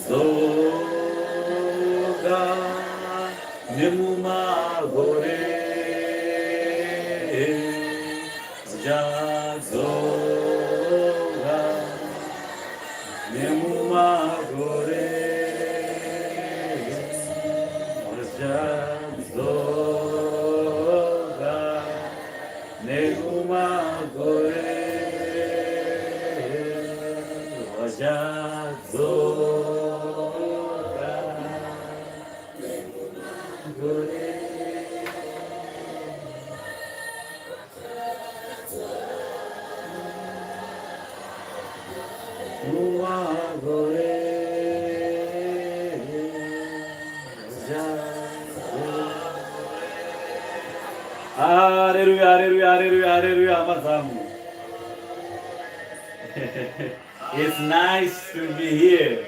Zo nemumagore vachadzoka nemumagore vachadzoka nemumagore vachadzoka nemumagore Hallelujah, hallelujah, hallelujah, hallelujah, Mazamu. It's nice to be here.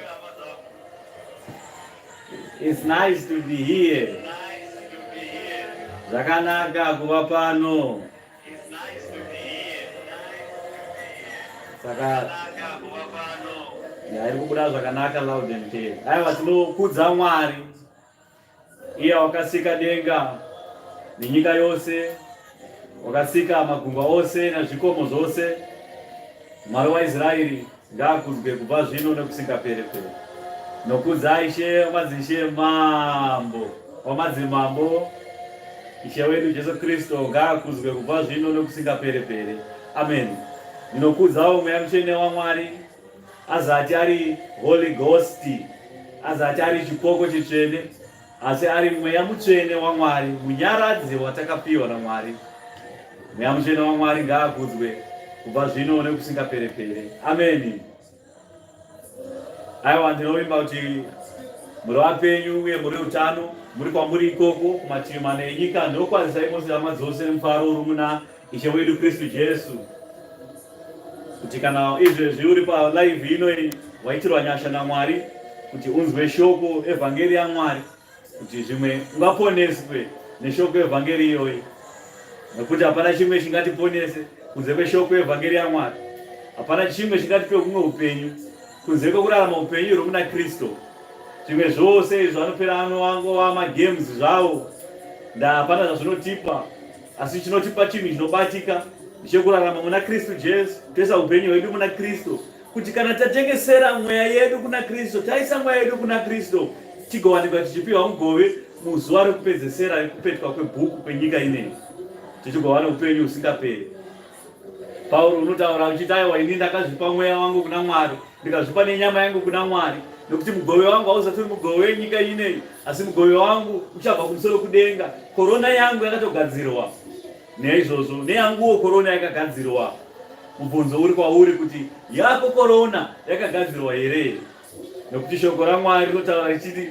It's nice to be here. Zakanaka kuva pano. Saka ndari kubuda zvakanaka loud and clear. Aiwa tinokudza Mwari. Iye wakasika denga nenyika yose, wakasika magungwa ose nezvikomo zvose. Mwari waIsraeri ngaakuzwe kubva zvino nekusika pere-pere. Nokudza Ishe wamadzishe mambo, wamadzimambo, Ishe wedu Jesu Kristo ngaakuzwe kubva zvino nekusika pere-pere. Amen. Ndinokudzawo mweya mutsvene waMwari, azati ari Holy Ghost, azati ari chipoko chitsvene, asi ari mweya mutsvene waMwari, munyaradzi watakapiwa naMwari. Mweya mutsvene waMwari ngaakudzwe kubva zvino nekusika pere-pere. Amen. Aiwa, ndinovimba kuti muri vapenyu uye muri utano, muri kwamuri ikoko kumativi mana enyika, ndinokwazisai mose hama dzose nemufaro uri muna Ishe wedu Kristu Jesu. Kuti kana izvezvi uri palive ino waitirwa nyasha naMwari kuti unzwe shoko evhangeri yaMwari, kuti zvimwe ungaponeswe neshoko evhangeri iyoyi, nekuti hapana chimwe chingatiponese kunze kweshoko evhangeri yaMwari. Hapana chimwe chingatipe kumwe upenyu kunze kwekurarama upenyu huri muna Kristu. Zvimwe zvose izvo vanopera angova magames zvavo, hapana zvazvinotipa, asi chinotipa chinhu chinobatika chekurarama muna Kristu Jesu, toisa upenyu hwedu muna Kristu, kuti kana tatengesera mweya yedu kuna Kristu, taisa mweya yedu kuna Kristu, tigowanikwa tichipiwa mugove muzuva rekupedzesera rekupetwa kwebhuku kwenyika ineyi, tichigowana upenyu husingaperi. Pauro unotaura uchiti aiwa, ini ndakazvipa mweya wangu kuna Mwari, ndikazvipa nenyama yangu kuna Mwari, nokuti mugove wangu hauzati uri mugove wenyika ineyi, asi mugove wangu uchabva kumusoro kudenga. Korona yangu yakatogadzirwa neizvozvo, neyanguwo korona yakagadzirwa. Mubvunzo uri kwauri kuti yako korona yakagadzirwa here? Nokuti shoko raMwari rinotaura richiti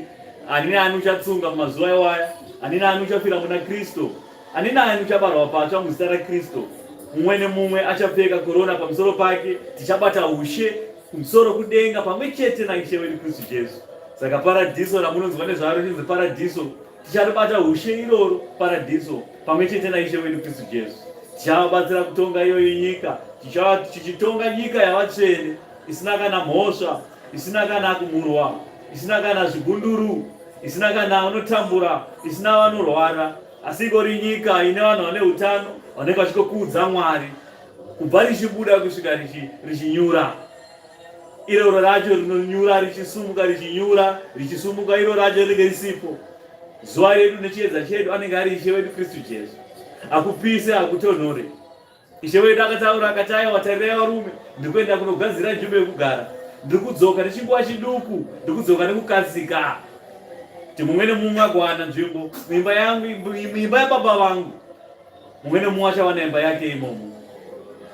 ani naani uchatsunga mumazuva iwaya, ani naani uchafira muna Kristu, ani naani uchabarwa patsva muzita raKristu. Mumwe nemumwe achapfeka korona pamusoro pake, tichabata ushe kumusoro kudenga pamwe chete naIshe wedu Kristu Jesu. Saka paradhiso ramunonzwa nezvaro chinzi paradhiso, tichabata ushe iroro paradhiso pamwe chete naIshe wedu Kristu Jesu. Tichabatsira kutonga iyoyi nyika, tichitonga nyika yavatsvene, isina kana mhosva, isina kana kumurwa, isina kana zvigunduru, isina kana vanotambura, isina vanorwara, asi ingori nyika ine vanhu vane utano, vanenge vachikokudza Mwari kubva richibuda kusvika richinyura. Iroro racho rinonyura richisumuka, richinyura richisumuka, iro racho rinenge risipo. Zuva redu nechiedza chedu anenge ari Ishe wedu Kristu Jesu. Hakupise, hakutonhore. Ishe wedu akataura akati, aiwa, tarirai varume, ndiri kuenda kunogadzira nzvimbo yekugara, ndiri kudzoka nechinguva chiduku, ndiri kudzoka nekukasika, kuti mumwe nemumwe agowana nzvimbo muimba yangu, muimba yababa vangu. Mumwe nemumwe achawana imba yake imomo.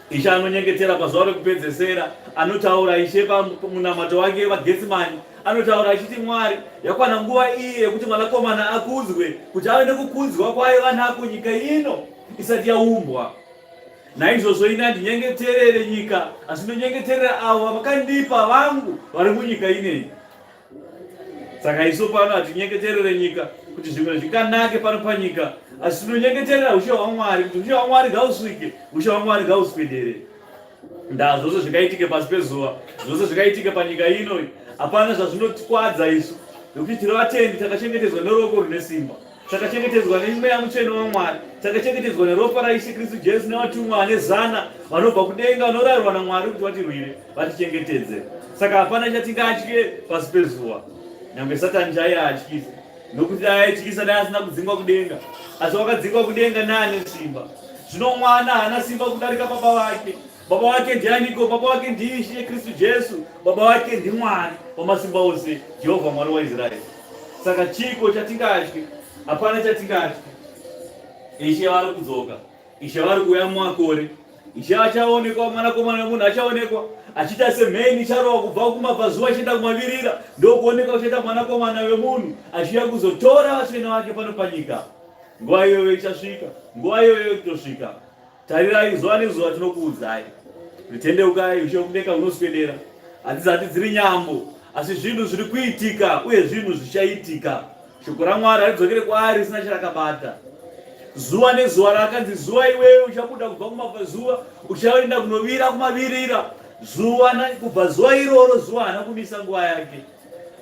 Ishe anonyengetera pazuva rekupedzesera, anotaura Ishe pamunamato wake vaGetsemani, anotaura achiti Mwari, yakwana nguva iyi yekuti mwanakomana akudzwe, kuti ave nekukudzwa kwaiva nako nyika ino isati yaumbwa. Naizvozvo ini handinyengeterere nyika, asi ndinonyengeterera avo vakandipa vangu vari munyika ineyi. Saka isu pano hatinyengeterere nyika kuti zvimwe zvikanake pano panyika, asi tinonyengeterera ushe hwaMwari, kuti ushe hwaMwari ngausvike, ushe hwaMwari ngauswedere. Zvose zvikaitike pasi pezuva, zvose zvikaitike panyika ino, hapana zvazvinotikwadza isu, nokuti tiri vatendi takachengetedzwa neruoko rune simba, takachengetedzwa nemweya mutsvene waMwari, takachengetedzwa neropa raIshe Kristu Jesu nevatumwa ane zana vanobva kudenga vanorayirwa naMwari kuti vatirwire vatichengetedze. Saka hapana chatingatye pasi pezuva, nyangwe Satani chaiye atyisa, nokuti dai aityisa dai asina kudzingwa kudenga, asi wakadzingwa kudenga neane simba. Zvino mwana haana simba kudarika baba vake. Baba wake ndianiko? Baba wake ndiIshe Kristu Jesu. Baba wake ndiMwari wamasimba ose, Jehovha Mwari waIsraeri. Saka chiko chatingatye, hapana chatingatye. Ishe vari kudzoka, Ishe vari kuuya mumakore, Ishe achaonekwa, mwanakomana wemunhu achaonekwa achiita semheni icharohwa kubva kumabvazuva achienda kumavirira. Ndokuonekwa kuchaita mwanakomana wemunhu achiuya kuzotora vatsvene vake pano panyika. Nguva iyoyo ichasvika, nguva iyoyo itosvika. Tarirai, zuva nezuva tinokuudzai, tendeukai, ushe kudenga unoswedera. Hadzisati dziri nyambo, asi zvinhu zviri kuitika uye zvinhu zvichaitika. Shoko raMwari haridzokere kwaari risina charakabata. Zuva nezuva rakanzi zuva iwewe uchabuda kubva kumabvazuva uchaenda kunovira kumavirira. Kubva zuva iroro zuva hana kumisa nguva yake,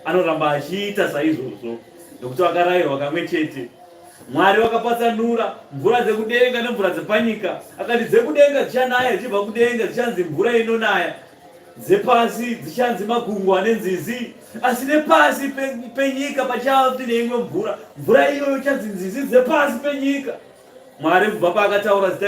anoramba achiita saizvozvo, nokuti vakarayirwa kamwe chete. Mwari wakapatsanura mvura dzekudenga nemvura dzepanyika, akati dzekudenga dzichanaya dzichibva kudenga dzichanzi mvura inonaya, dzepasi dzichanzi magungwa nenzizi, asi nepasi penyika pachava kuti neimwe mvura, mvura iyoyo ichanzi nzizi dzepasi penyika. Mwari kubva paakataura zita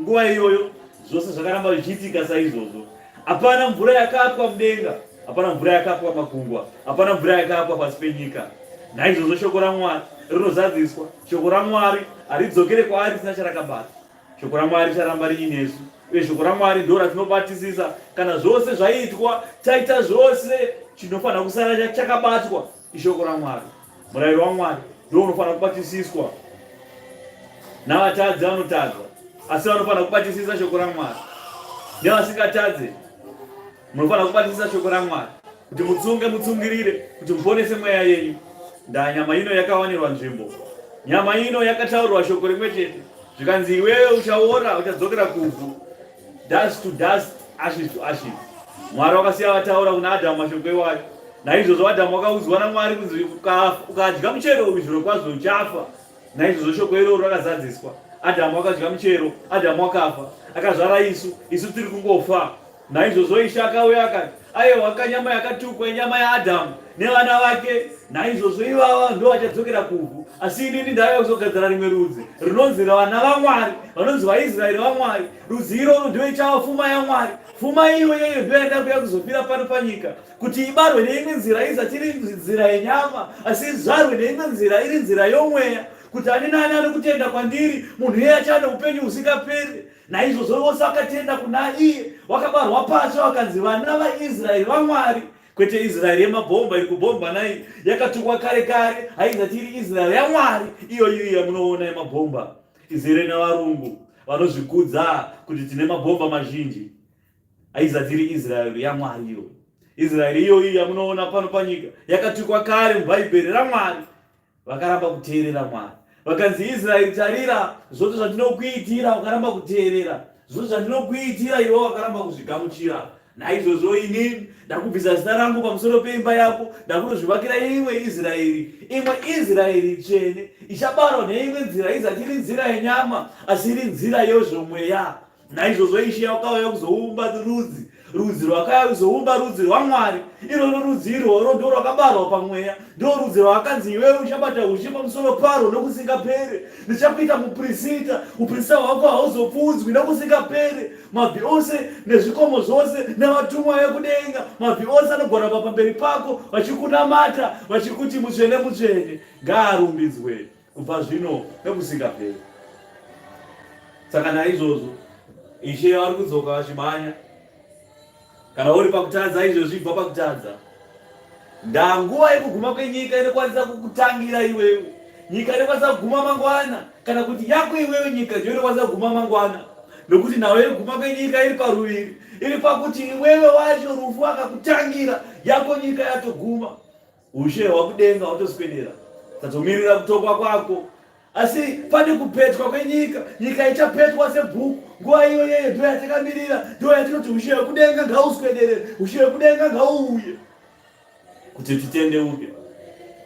nguva iyoyo zvose zvakaramba zvichiitika saizvozvo. Hapana mvura yakapwa mudenga, hapana mvura yakapwa magungwa, hapana mvura yakapwa pasi penyika. Naizvozvo shoko raMwari rinozadziswa, shoko raMwari haridzokere kwaari risina charakabata. Shoko raMwari richaramba riinesu, uye shoko raMwari ndo ratinobatisisa kana zvose zvaitwa, taita zvose, chinofanira kusara chakabatwa ishoko raMwari. Murayiro waMwari ndo unofanira kubatisiswa. Navatadzi vanotadza, asi vanofanira kubatisisa shoko raMwari. Nevasingatadze, munofanira kubatisisa shoko raMwari kuti mutsunge, mutsungirire, kuti muponese mweya yenyu. Nyama ino yakawanirwa nzvimbo, nyama ino yakataurirwa shoko rimwe chete, zvikanzi iwewe uchaora, uchadzokera kuvhu, dust to dust, ashes to ashes. Mwari wakasiya vataura kuna Adhamu mashoko iwayo. Naizvozvo Adhamu wakaudzwa naMwari kunzi ukadya muchero uyu zvirokwazvo uchafa. Naizvozvo shoko iroro rakazadziswa. Adhamu akadya muchero, Adhamu akafa, akazvara isu tiri kungofa. Naizvozvo Ishe akauya akati, aiwa kanyama yakatukwa inyama yaAdhamu nevana vake, naizvozvo ivava ndo vachadzokera kuvhu, asi inini ndauya kuzogadzira rimwe rudzi rinonzi vana vaMwari, vanonzi vaIsraeri vaMwari. Rudzi iroro ndo ichava pfuma yaMwari. Pfuma iyoyo ndo yaenda kuuya kuzofira pano panyika, kuti ibarwe neimwe nzira isati iri nzira yenyama, asi izvarwe neimwe nzira iri nzira yomweya, kuti ani nani ari kutenda kwandiri munhu iye achava neupenyu husingaperi. Naizvozvo vose vakatenda kuna iye, vakabarwa pasi vakanzi vana vaIsraeri vaMwari. Kwete Israeri yemabhomba iri kubhomba nayi, yakatukwa kare kare, haizati iri Israeri yaMwari iyoyo yamunoona yemabhomba, izere navarungu vanozvikudza kuti tine mabhomba mazhinji. Haizati iri Israeri yaMwari iyo. Israeri iyoyo yamunoona pano panyika yakatukwa kare mubhaibheri raMwari. Vakaramba kuteerera Mwari, vakanzi Israeri tarira, zvote zvandinokuitira vakaramba kuteerera, zvote zvandinokuitira iwe vakaramba kuzvigamuchira. Naizvozvo inini ndakubvisa zita rangu pamusoro peimba yako, ndakunozvivakira imwe Israeri tsvene, ichabarwa neimwe nzira isati iri nzira yenyama, asi iri nzira yezvomweya. Naizvozvo Ishe wakauya kuzoumba rudzi rwakauya kuzoumba rudzi rwaMwari. Iroro rudzi irworwo ndo rwakabarwa pamweya, ndo rudzi rwakanzi iwewe uchabata ushe pamusoro paro nokusingapere. Ndichakuita muprista, uprista hwako hauzopfudzwi nokusingapere. Mabvi ose nezvikomo zvose nevatumwa vekudenga, mabvi ose anogara pamberi pako vachikunamata, vachikuti mutsvene mutsvene, ngaarumbidzwe kubva zvino nokusingapere. Saka naizvozvo Ishe vari kudzoka vachimhanya. Kana uri pakutadza izvozvi ibva pakutadza. Nguva yekuguma kwenyika inokwanisa kukutangira iwewe. Nyika inokwanisa kuguma mangwana, kana kuti yako iwewe nyika ndio inokwanisa kuguma mangwana. Nokuti nawe kuguma kwenyika iri paruviri, iri pakuti iwewe wacho rufu akakutangira, yako nyika yatoguma. Ushe hwakudenga hwatoswedera, tatomirira kutongwa kwako. Asi pane kupetwa kwenyika, nyika ichapetwa sebhuku. Nguva iyoyo ndo yatakamirira, ndo yatinoti ushe hwekudenga ngauswedere, ushe hwekudenga ngauuye, kuti titendeuke.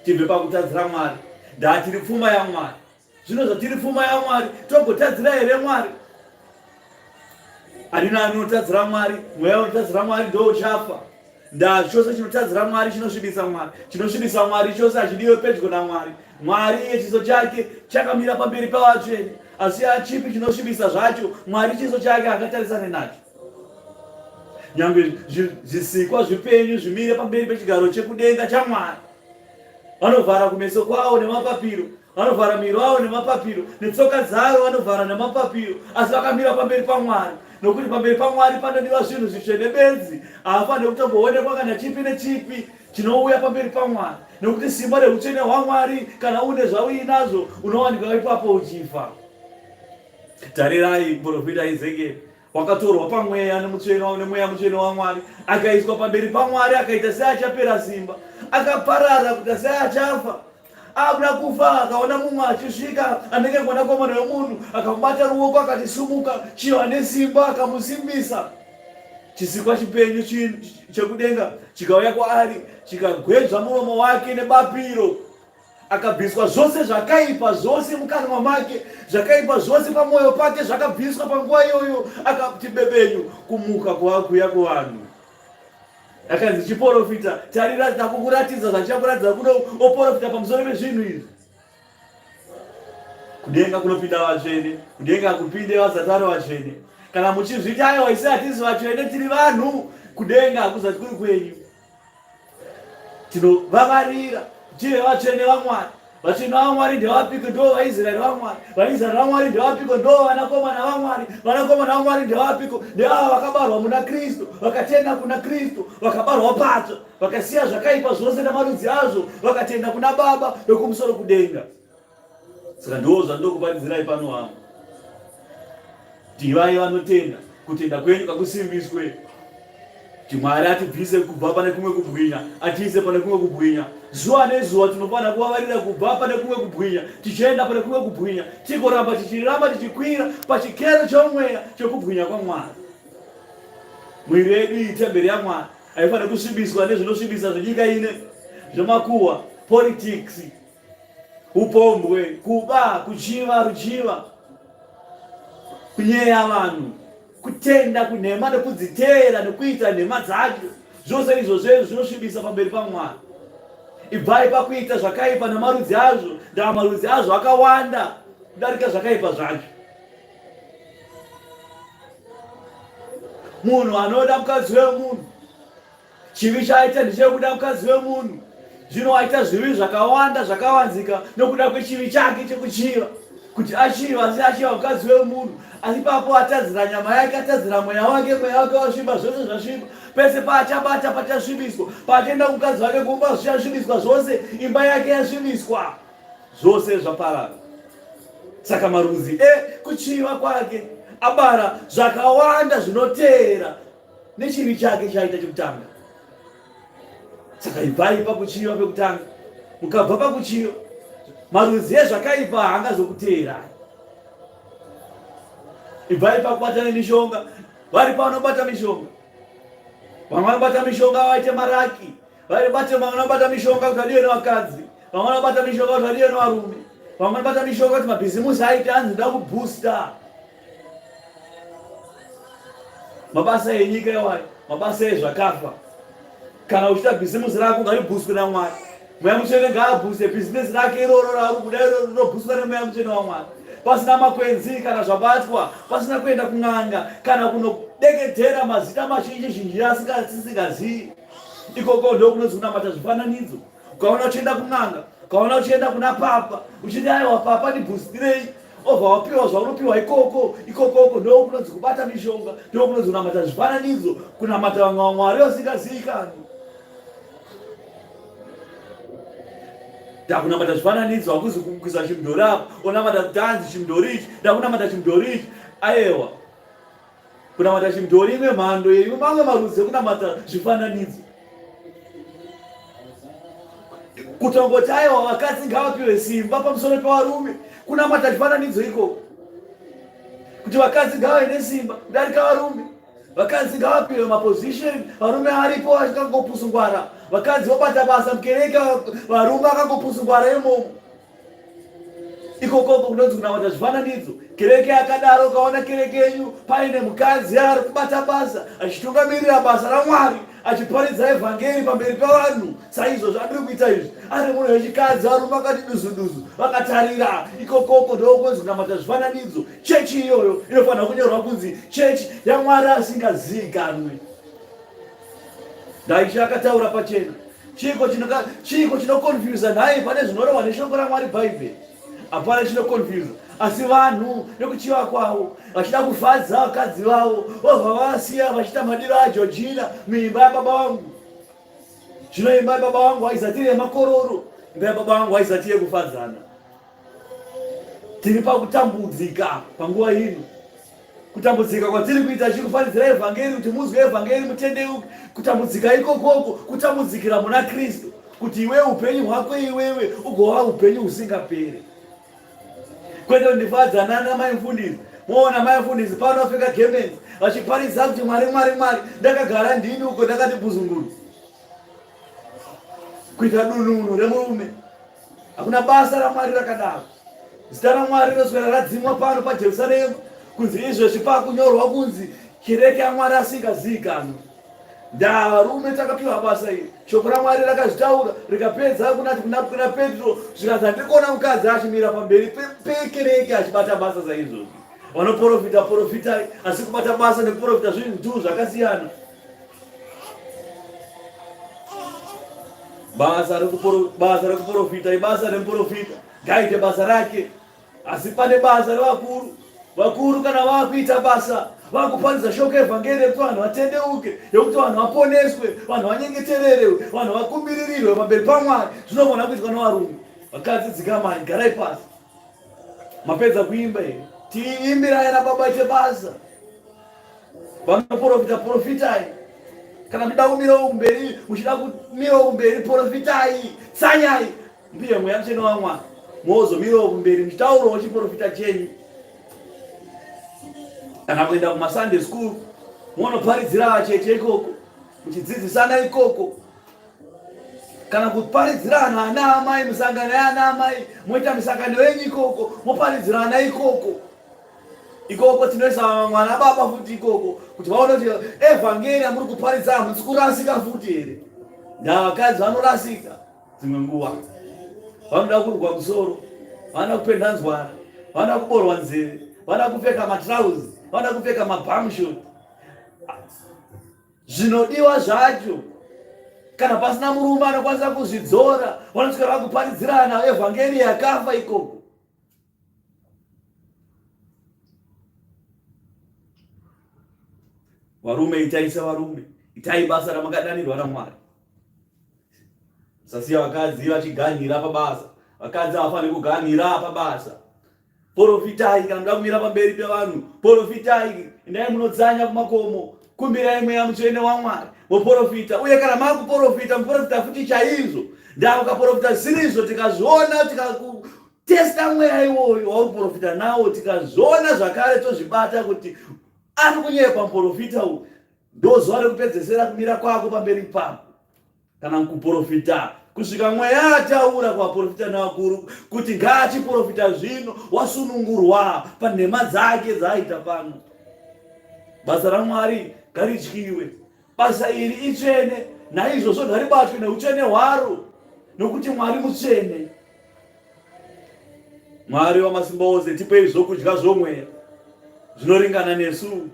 tibve pakutadzira Mwari. Ndatiri pfuma yaMwari. Zvino zvatiri pfuma yaMwari, togotadzira here Mwari? Harina anotadzira Mwari, mweya unotadzira Mwari ndo uchafa. Chose chinotadzira Mwari chinosvibisa Mwari. Chinosvibisa Mwari chose hachidiwe pedyo naMwari. Mwari chiso chake chakamira pamberi pavatsvene, asi achipi chinosvibisa zvacho, Mwari chiso chake akatarisane nacho. Nyangwe zvisikwa zvipenyu zvimire pamberi pechigaro chekudenga chaMwari, vanovhara kumeso kwavo nemapapiro, vanovhara miro wavo nemapapiro, netsoka dzavo vanovhara nemapapiro, asi vakamira pamberi paMwari. Nokuti pamberi paMwari panodiwa zvinhu zvitsvene bedzi. Haafaniri kutomboonekwa kana chipi nechipi chinouya pamberi paMwari. Nokuti simba reutsvene hwaMwari, kana une zvauinazvo, unowanikwa ipapo uchifa. Tarirai muprofita Ezekieri, wakatorwa pamweya nemweya mutsvene waMwari, akaiswa pamberi paMwari, akaita seachapera simba, akaparara kuti seachafa. Akuda kufa, akaona mumwe achisvika anenge mwanakomana wemunhu, akamubata ruoko akati sumuka, chiva nesimba akamusimbisa. Chisikwa chipenyu chekudenga chikauya kwaari, chikagwedza muromo wake nebapiro, akabviswa zvose zvakaipa zvose mukanwa make, zvakaipa zvose pamwoyo pake zvakabviswa panguva iyoyo. Akati bebenyu kumuka kuuya kuvanhu. Akanzi chiprofita, tarira ndakukuratidza zvachakuratidza kuno oprofita pamusoro pezvinhu izvi. Kudenga kunopinda vatsvene, kudenga hakupinde vasati vatsvene. Kana muchizviti aiwa isi hatisi vatsvene tiri vanhu, kudenga hakuzati kuri kwenyu. Tinovavarira tive vatsvene vaMwari. Vatsvene vaMwari ndevapiko? Ndo vaIsraeri vaMwari. VaIsraeri vaMwari ndevapiko? Ndo vanakomana vaMwari. Vanakomana vaMwari ndevapiko? Ndevava vakabarwa muna Kristu, vakatenda kuna Kristu, vakabarwa patsva, vakasiya zvakaipa zvose namarudzi azvo, vakatenda kuna Baba vekumusoro kudenga. Saka ndo zvandokuparidzirai pano hama. Tivai vanotenda, kutenda kwenyu kakusimbiswe. Mwari atibvise kubva pane kumwe kubwinya, atiise pane kumwe kubwinya. Zuva nezuva tinofanira kuvavarira kubva pane kumwe kubwinya tichienda pane kumwe kubwinya, tigoramba tichikwira pachikero chomweya chokubwinya kwaMwari. Mwiri yedu itemberi yaMwari, haifaniri kusvibiswa nezvinosvibisa zvenyika ine, zvemakuhwa, politics, upombwe, kuba, kuchiva, ruchiva, kunyeya vanhu, kutenda kunhema nekudziteera nekuita nhema dzacho. Zvose izvozvo zvinosvibisa pamberi paMwari. Ibvai pakuita zvakaipa namarudzi azvo, ndaa marudzi azvo akawanda kudarika zvakaipa zvacho. Munhu anoda mukadzi wemunhu, chivi chaaita ndechekuda mukadzi wemunhu. Zvino aita zvivi zvakawanda zvakawanzika nokuda kwechivi chake chekuchiva. Kuti achiva, asi achiva mukadzi wemunhu, asi papo atadzira nyama yake, atadzira mweya wake wasviba, zvose zvasviba. Pese paachabata pachasvibiswa, paachenda mukadzi wake kumba zvichasvibiswa zvose, imba yake yasvibiswa, zvose zvaparara. Saka marudzi kuchiva kwake abara zvakawanda zvinoteera nechivi chake chaita chekutanga. Saka ibvai pakuchiva pekutanga, mukabva pakuchiva, marudzi ezvakaipa haangazokuteerai. Ibvai pakubata nemishonga, vari pavanobata mishonga. Vamwe vanobata mishonga vaite maraki, vamwe vanobata mishonga kuti adiwe nevakadzi, vamwe vanobata mishonga kuti adiwe nevarume, vamwe vanobata mishonga kuti mabhizimusi aite anzi nda kuboosta. Mabasa enyika iwayo, mabasa ezvakafa. Kana uchita bhizimusi rako ngaribhuswe naMwari. Mweya mutsvene ngaabhuse bhizinesi rake iroro raari kuda iroro rinobhuswa nemweya mutsvene waMwari. Pasina makwenzi kana zvabatwa, pasina kuenda kun'anga kana kunodeketera mazita mazhinji asingazivi. Ikoko ndo kunonzi kunamata zvifananidzo. Ukaona uchienda kun'anga, ukaona uchienda kuna papa, uchiti aiwa papa ndibhustirei, obva wapiwa zvaunopiwa ikoko ndo kunonzi kubata mishonga, ndo kunonzi kunamata zvifananidzo, kunamata vamwe vaMwari vasingazivikanwi. Ndakunamata zvifananidzo hakuzi kuisa chimudhori apo, onamata kuti anzi chimudhori ichi, ndakunamata chimudhori ichi. Aiwa, kunamata chimudhori imwe mhando yeimwe mamwe marudzi ekunamata zvifananidzo. Kutongoti aiwa vakadzi ngavapiwe simba pamusoro pevarume, kunamata chifananidzo ikoko. Kuti vakadzi ngavave nesimba kudarika varume, vakadzi ngavapiwe mapozisheni, varume aripo vachingangopusungwara, vakadzi vobata basa mukereke, varume akangopusungwara imomo. Ikokoko kunonzi kunamata zvifananidzo. Kereke yakadaro, ukaona kereke yenyu paine mukadzi ari kubata basa achitungamirira basa raMwari, achiparidza evhangeri pamberi pevanhu saizvozvo adiri kuita izvi, ari munhu wechikadzi, varume vakati duzu duzu vakatarira. Ikokoko ndokunonzi kunamata zvifananidzo. Chechi iyoyo inofanira kunyorwa kunzi chechi yaMwari asingazivikanwe. Ndaisha akataura pachena. Chiko chinokonfyuza nhaye pane zvinorehwa neshoko raMwari bhaibheri. Hapana chinokonfyuza, asi vanhu nekuchiva kwavo vachida kufadza vakadzi vavo, vobva vasiya vachiita madiro aJojina muimba yababa vangu. Zvino imba yababa vangu haizati yemakororo, imba yababa vangu haizati yekufadzana. Tiri pakutambudzika panguva ino. Kutambudzika kwatiri kuita chikufanidzira evhangeri, kuti muzwe evhangeri mutendeuke. Kutambudzika ikokoko kutambudzikira muna Kristu, kuti iwe upenyu hwako iwewe ugova upenyu husingaperi. Kwete ndifadzana namai mufundisi. Muona mai mufundisi pano vapfeka gemenzi vachiparidza kuti Mwari Mwari Mwari. Ndakagara ndini uko ndakati buzunguru. Kuita dununu remurume. Hakuna basa raMwari rakadaro. Zita raMwari rinoswera radzimwa pano paJerusarema. Kunzi izvezvi pakunyorwa kunzi kereke yaMwari asingazivikanwe. Varume takapiwa basa iri. Shoko raMwari rakazvitaura rikapedza kunati kuna Petro, zvikadza ndikuona mukadzi achimira pamberi pekereke achibata basa saizvozvi. Vanoprofita profitai, asi kubata basa nekuprofita zvinhu zvakasiyana. Basa rekuprofita ibasa remuprofita, ngaite basa rake. Asi pane basa revakuru. Vakuru kana vakuita basa vakuparidza shoko evhangeri yekuti vanhu vatendeuke, yekuti vanhu vaponeswe, vanhu vanyengetererewe, vanhu vakumbiririrwe pamberi paMwari, zvinogona kuitwa nevarume. Vakadzi dzikamai, garai pasi. Mapedza kuimba here, tiimbirai nababa ite basa. Vanoprofita profitai. Kana muchida kumirawo kumberi, muchida kumirawo kumberi profitai, tsanyai. Mbiye mweya mutsvene waMwari, mozomirawo kumberi muchitaurawo chiprofita chenyu. Kana kuenda kumaSunday school, munoparidzira vacheche ikoko, muchidzidzisana ikoko. Kana kuparidzirana ana amai, musangano yana amai, moita misangano yenyu ikoko, moparidzirana ikoko. Ikoko tinoisa mwana baba futi ikoko, kuti vaone kuti evhangeri amuri kuparidza hamutsi kurasika futi here. Vakadzi vanorasika dzimwe nguva. Vanoda kurugwa musoro, vanoda kupenda nzwara, vanoda kuborwa nzeve, vanoda kupfeka matrauzi, vanoda kupfeka mabhamshot. Zvinodiwa zvacho. Kana pasina murume anokwanisa kuzvidzora, vanoswera vakuparidzirana evhangeri yakafa ikoko. Varume itai sevarume, itai basa ramakadanirwa naMwari. Musasiya vakadzi vachiganhira pabasa. Vakadzi havafaniri kuganhira pabasa. Porofitai kana muda kumira pamberi pevanhu, porofitai. Endai munodzanya kumakomo, kumbirai mweya mutsvene waMwari, moprofita. Uye kana makuprofita, muprofita futi chaizvo. Ndakaprofita zvirizvo, tikazviona, tikatesta mweya iwoyo wauri kuprofita nawo, tikazviona zvakare tozvibata kuti ari kunyepa muprofita uyu, ndozuva rekupedzesera kumira kwako pamberi pako. Kana kuprofita kusvika mweya ataura kuvaprofita navakuru kuti ngaachiprofita zvino, wasunungurwa panhema dzake dzaaita pano. Basa raMwari ngarityiwe. Basa iri itsvene, naizvozvo ngaribatwe neutsvene hwaro, nokuti Mwari mutsvene. Mwari wamasimba ose, tipei zvokudya zvomweya zvinoringana nesu.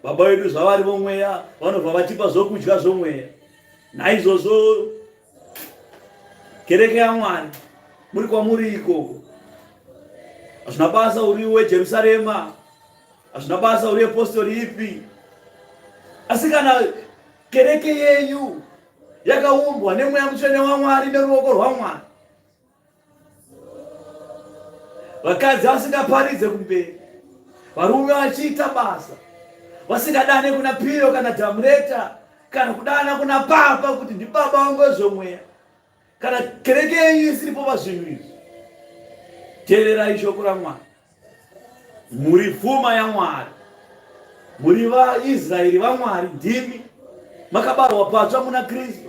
Baba vedu zvavari vomweya vanobva vatipa zvokudya zvomweya. Naizvozvo kereke yaMwari, muri kwamuri ikoko, hazvina basa uri weJerusarema, hazvina basa uri apostori ipi, asi kana kereke yenyu yakaumbwa nemweya mutsvene waMwari neruoko rwaMwari, vakadzi vasingaparidze kumberi, varume vachiita basa, vasingadane kuna Piro kana Dhamureta, kana kudana kuna Papa kuti ndibaba vangu vezvomweya. Kana kereke yenyu isiripo pazvinhu izvi, teererai shoko raMwari. Muri Pfuma yaMwari, muri vaIsraeri vaMwari, ndimi makabarwa patsva muna Kristu.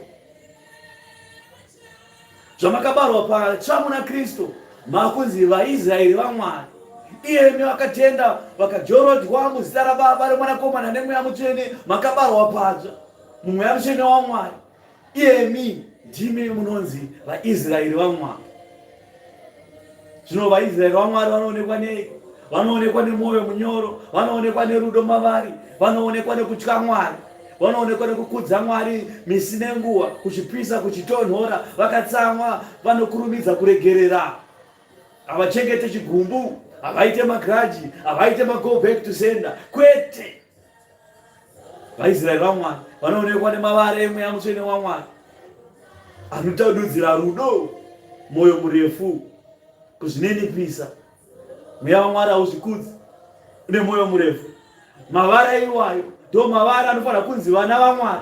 zvamakabarwa patsva muna Kristu makunzi vaIsraeri vaMwari. Iyemi vakatenda vakajorodzwa muzita raBaba reMwanakomana neMweya Mutsvene, makabarwa patsva muMweya Mutsvene waMwari. Iyemi ndimi munonzi vaIsraeri vaMwari. Zvino vaIsraeri vaMwari vanoonekwa nei? Vanoonekwa nemwoyo munyoro, vanoonekwa nerudo mavari, vanoonekwa nekutya Mwari, vanoonekwa nekukudza Mwari misi nenguva, kuchipisa kuchitonhora, vakatsamwa, vanokurumidza kuregerera, havachengete chigumbu, havaite magraji, havaite go back to sender. Kwete! VaIsraeri vaMwari vanoonekwa nemavari eMweya Mutsvene waMwari, anotadudzira rudo, mwoyo murefu, kuzvininipisa. Mweya waMwari hauzvikudzi, une mwoyo murefu. Mavara iwayo ndo mavara anofanira kunzi vana vaMwari.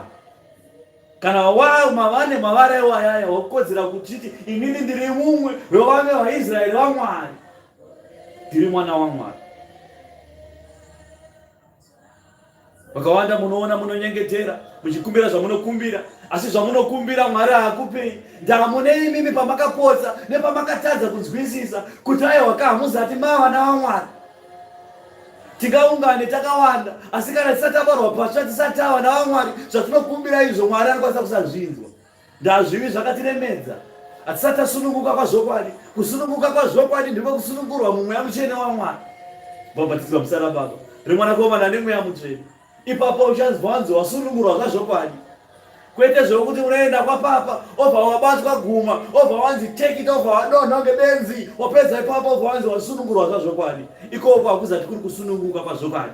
Kana vane mavara iwayaya wakodzera kuti inini ndiri mumwe wevamwe vaIsraeri vaMwari, ndiri mwana waMwari. Vakawanda munoona munonyengetera muchikumbira zvamunokumbira, asi zvamunokumbira Mwari haakupei. Ndamune imimi pamakapotsa nepamakatadza kunzwisisa kuti aiwa hamuzati mavana vaMwari. Tingaungane takawanda, asi kana tisati tabarwa patsva, tisati tava vana vaMwari, zvatinokumbira izvo Mwari anokwanisa kusazvinzwa. Ndazvivi zvakatiremedza. Hatisati tasununguka kwazvokwadi. Kusununguka kwazvokwadi ndiko kusunungurwa muMweya Mutsvene waMwari, kubhabhatidzwa muzita raBaba reMwanakomana neMweya Mutsvene. Ipapo uchanzwa wasunungurwa zvazvokwadi. Kwete zvokuti unoenda kwaPapa obva wabatwa guma, obva wanzi take it over, wadonha ngebenzi, wapedza ipapo obva wanzi wasunungurwa zvazvokwadi. Ikoko hakuzati kuri kusununguka kwazvokwadi.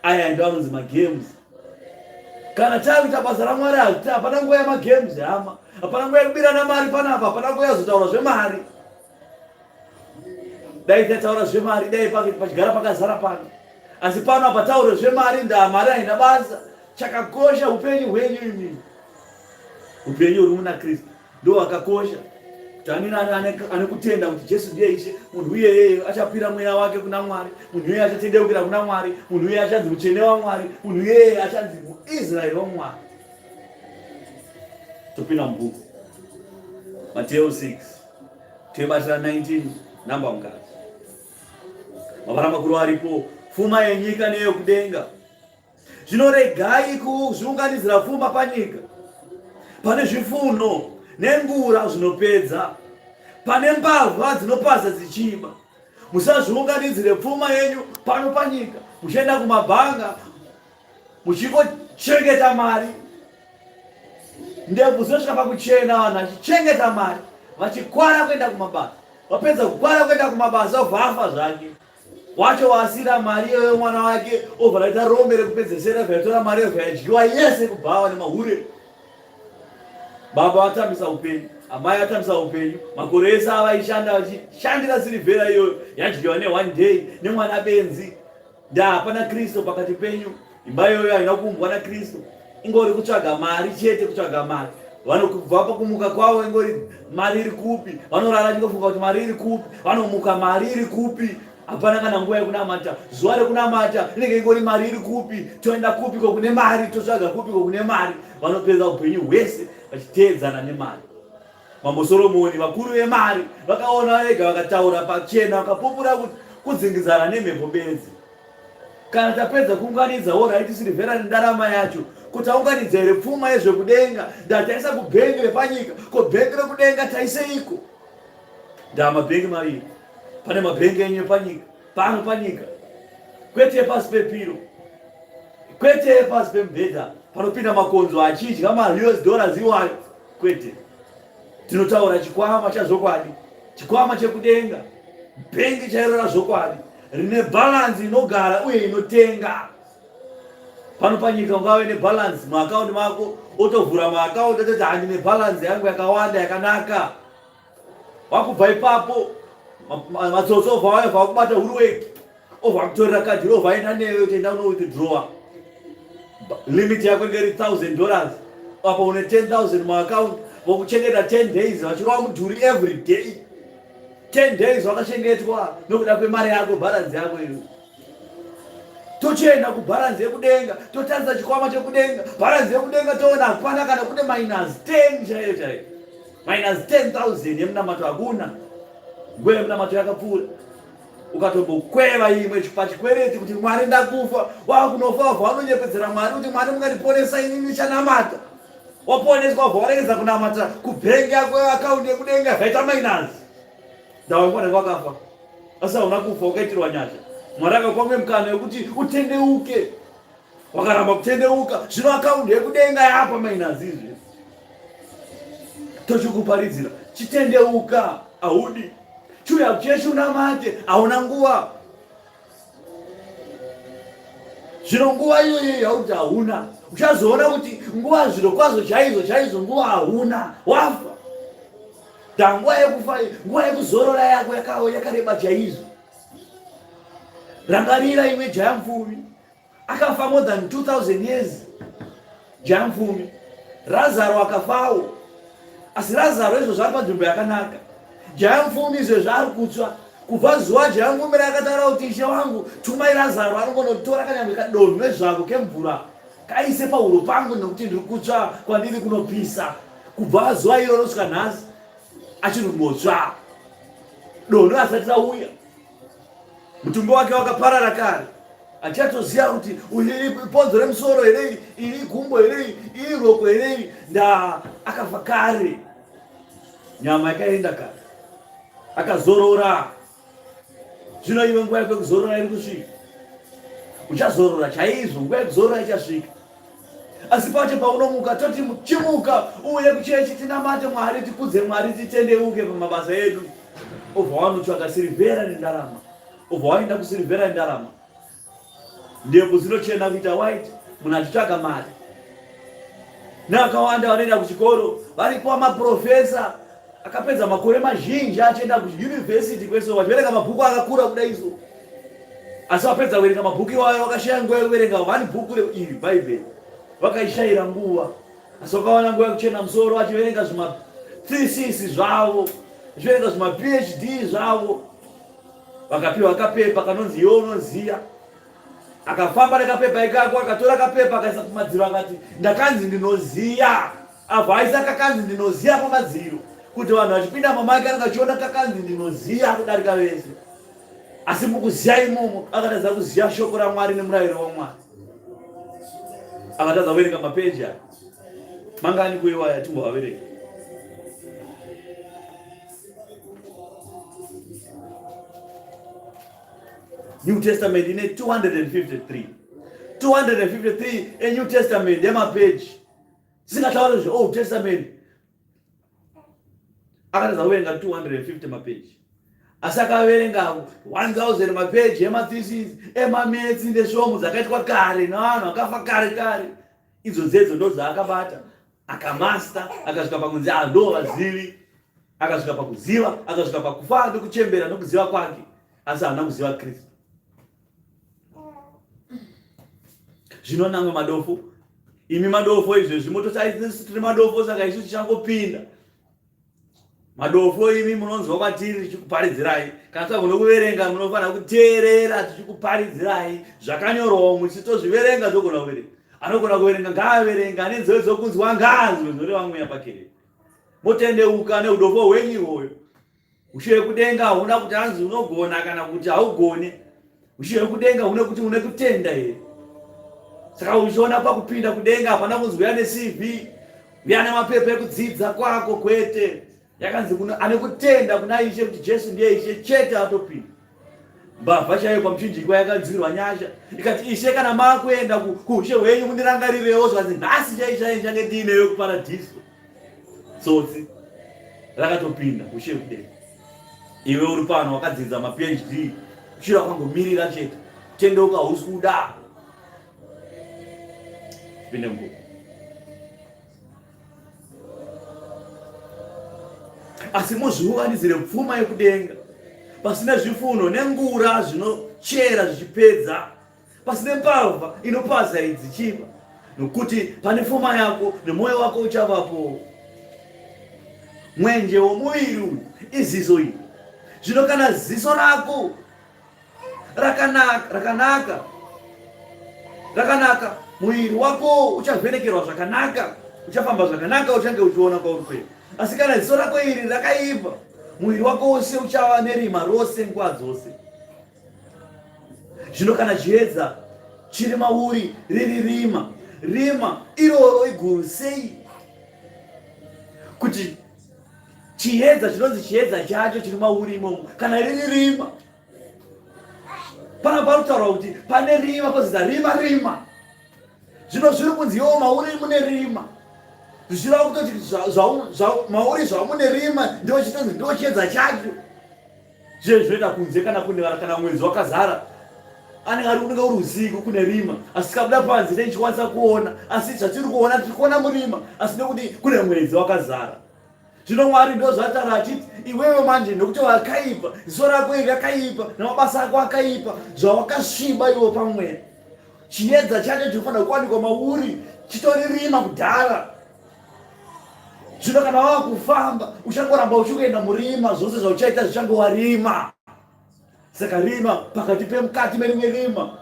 Aya ndo anonzi magames. Kana takuita basa raMwari hapana nguva yamagames hama, hapana nguva yekubirana mari panapa, hapana nguva yazotaura zvemari. Dai tataura zvemari, dai pachigara pakazara pano. Asi pano apa taure zvemari, mari haina basa. Chakakosha upenyu hwenyu imi. Upenyu huri muna Kristu ndo wakakosha. Tanini ane kutenda kuti Jesu ndiye Ishe, munhu iyeye achapira mweya wake kuna Mwari, munhu iyeye achatendeukira kuna Mwari, munhu iyeye achanzi mutsvene waMwari, munhu iyeye achanzi muIsraeri waMwari. Topinda mubhuku Mateo 6 tebatira 19 namba mukati. Mavara makuru aripo, pfuma yenyika neyokudenga. Zvino regai kuzviunganidzira pfuma panyika. Pane zvifuno nengura zvinopedza, pane mbavha dzinopasa dzichiba. Musazviunganidzire pfuma yenyu pano panyika, muchienda kumabhanga muchingochengeta mari. Ndebvu dzinosvika pakuchena, vanhu vachichengeta mari, vachikwara kuenda kumabasa. Vapedza kukwara kuenda kumabasa obva afa zvake. Wacho wasira mari yemwana wake obva raita rombe rekupedzesera, vaitora mari yobva yadyiwa yese kubhawa nemahure. Baba atambisa upenyu, amai atambisa upenyu, makore ese avaishanda vachishandira silivhera iyoyo yadyiwa ne1 day nemwana benzi. Hapana Kristu pakati penyu. Imba iyoyo haina kuumbwa naKristu, ingori kutsvaga mari chete, kutsvaga mari. Vanobva pakumuka kwavo ingori mari iri kupi, vanorara chikofunga kuti mari iri kupi, vanomuka mari iri kupi. Hapana kana nguva yekunamata, zuva rekunamata inenge ingori mari iri kupi, toenda kupiko kune mari, totsvaga kupiko kune mari. Vanopedza upenyu hwese vachiteedzana nemari. Mambo Soromoni, vakuru vemari, vakaona vega vakataura pachena, vakapupura kudzingidzana nemhepo benzi. Kana tapedza kuunganidza oraiti silivhera nendarama yacho, kuti aunganidza here pfuma yezvekudenga, ndataisa kubhengi repanyika, ko bhengi rekudenga taiseiko? Mabhengi maviri. Pane mabhengi enyu panyika, pano panyika. Kwete pasi pepiro, kwete pasi pemubhedha panopinda makonzo achidya $US iwayo. Kwete. Tinotaura chikwama chazvokwadi, chikwama chekudenga, bhengi chairo razvokwadi, rine balance inogara uye inotenga. Pano panyika ungave nebalance muakaunti mako, otovhura maakaunti ototi handine balance yangu yakawanda yakanaka. Wakubva ipapo matsotso obva waya vakubata hurweki, obva kutorera kadhi rovha aenda newe utaenda uno withdraw. Limit yako ingeri $1,000, apo une 10,000 muakaunti, vokuchengeta 10 days, vachirova mudhuri every day. 10 days wakachengetwa nokuda kwemari yako, balance yako iyo. Tochienda kubalance yekudenga, totarisa chikwama chekudenga, balance yekudenga toona hapana kana kune -10 chaiyo chaiyo. minus 10,000 yemunamato hakuna. Nguva yemunamato yakapfuura. Ukatobokweva imwe pachikwereti kuti Mwari ndakufa, wakunofa wabva wanonyepedzera Mwari kuti Mwari mungandiponesa inini chanamata. Waponeswa wabva waregedza kunamata kubhengi yako akaunti yekudenga zvaita minus. Ndawangwana wakafa. Asi hauna kufa ukaitirwa nyasha. Mwari akakupa mukana wekuti utendeuke. Wakaramba kutendeuka, zvino akaunti yekudenga yapa minus izvi. Tochikuparidzira, chitendeuka haudi. Chuya kucheshi unamate, hauna nguva. Zvino nguva iyoyo yauti hauna. Uchazoona kuti nguva zviro kwazvo chaizo nguva hauna. Wafa. Nguva yekufa, nguva yekuzorora yako yakareba chaizvo. Rangarira imwe jaMpfumi. Akafa more than 2,000 years. jaMpfumi. Lazaro akafawo. Asi Lazaro izvo zvari panzvimbo yakanaka. jaMpfumi izvo zvaari kutsva. Kubva zuva jaMpfumi rakataura kuti ishe wangu tumai Lazaro anongonotora kanyamwe kadonhwe zvako kemvura kaise pahuro pangu nokuti ndiri kutsva kwandiri kunopisa. Kubva zuva iroro kusvika nhasi achiri kunotsva. Donhwe asati rauya. Mutumbi wake wakaparara kare. Achatoziva kuti iri ponzo remusoro here, iri gumbo here, iri roko here, akafa kare. Nyama yakaenda kare. Akazorora. Zvino iwe nguva yako yekuzorora iri kusvika. Uchazorora chaizvo, nguva yekuzorora ichasvika. Asi pacho paunomuka toti chimuka uye kuchechi tinamate Mwari, tikudze Mwari, titendeuke pamabasa edu. Obva wanotsvaka sirivhera nendarama. Obva waenda kusirivhera nendarama. Ndebvu dzinochena kuita white, munhu achitsvaga mari. Neakawanda vanoenda kuchikoro, varipo maprofesa akapedza makore mazhinji achienda kuyunivhesiti kwese vachiverenga mabhuku akakura kuda izo. Asi vapedza kuverenga mabhuku iwayo vakashaya nguva yekuverenga vani bhuku iri Bhaibheri. Vakaishayira nguva. Asi vakawana nguva yekuchena musoro vachiverenga zvima thesis zvavo, vachiverenga zvima PhD zvavo. Vakapiwa kapepa kanonzi iwe unoziya. Akafamba nekapepa ikako akatora kapepa akaisa kumadziro akati ndakanzi ndinoziya. Abva aisa kakanzi ndinoziya pamadziro kuti vanhu vachipinda mamake anenge achiona kakanzi ndinoziya kudarika vese. Asi mukuziya imomo akatadza kuziya shoko raMwari nemurayiro waMwari. Akatadza kuverenga mapeji aya. Mangani kuiwaya timbovaverenga. New Testament ine 253 eNew Testament yemapeji. Singataura zveOld Testament. Akatadza kuverenga 250 mapeji. Asi akaverenga 1000 mapeji emathesis, emametsi nesvomhu dzakaitwa kare navanhu vakafa kare. Idzo dzedzo ndo dzaakabata. Akamasta, akasvika pakunzi ndo vazivi. Akasvika pakuziva, akasvika pakufa nekuchembera nokuziva kwake. Asi haana kuziva Kristu. Zvino namwe madofo, imi madofo izvezvi mototarisisi tiri madofo saka isu tichangopinda. Madofo imi munonzwa kwatiri tichikuparidzirai. Kana tisagona kuverenga munofanira kuteerera tichikuparidzirai. Zvakanyorwawo muchitozviverenga zogona kuverenga. Anogona kuverenga ngaaverenga, ane nzeve dzokunzwa ngaanzwe zvoreva mweya paKereke. Motendeuka neudofo hwenyu ihwoyo. Ushe kudenga hauna kuti anzi unogona kana kuti haugone. Ushe kudenga hune kuti une kutenda here. Saka uchiona pakupinda kudenga hapana kunzi uya neCV, uya nemapepa ekudzidza kwako kwete. Yakanzi ane kutenda kuna Ishe kuti Jesu ndiye Ishe chete atopinda. Mbavha chaiyo pamuchinjikwa yakanzwirwa nyasha. Ikati Ishe kana makuenda kuushe hwenyu mundirangarirewo zvanzi nhasi chaichange ndiineyo kuparadhiso. Tsotsi rakatopinda ushe kudenga. Iwe uri pano wakadzidza maPhD, uchira kwangomirira chete. Tendeuka hausi kuda. Pinde mbuku. Asi muzviunganidzire pfuma yekudenga. Pasina zvifuno nengura zvinochera zvichipedza. Pasina mbavha inopaza idzichiva. Nokuti pane pfuma yako nemwoyo wako uchavapo. Mwenje womuviri iziso iri. Zvino kana ziso rako rakanaka muviri wako uchavhenekerwa zvakanaka, uchafamba zvakanaka, uchange uchiona kwauri kuenda. Asi kana ziso rako iri rakaipa, mwiri wako wose uchava nerima rose nguva dzose. Zvino kana chiedza chiri mauri riri rima iroro iguru sei, kuti chiedza chinonzi chiedza chacho chiri mauri imomo kana riri rima, pana parutaura kuti pane rima pozita rima. Zvino zviri kunzi iwo mauri mune rima, zvichireva kutoti mauri zvamune rima ndio chitonzi ndio chiedza chacho. Zvino zvinoita kunze kana mwedzi wakazara unenge uri usiku kune rima, asi tikabuda panze tichikwanisa kuona, asi zvatiri kuona tiri kuona murima, asi nekuti kune mwedzi wakazara. Zvino Mwari ndo zvataura achiti iwewe manje nekuti wakaipa, ziso rako iri rakaipa namabasa ako akaipa, zvawakasviba iwo pamweya, chiedza chacho chinofanira kuwanikwa mauri chitori rima kudhara. Zvino kana wava kufamba uchangoramba uchikuenda murima, zvose zvauchaita zvichangova rima. Saka rima pakati pemukati merimwe rima.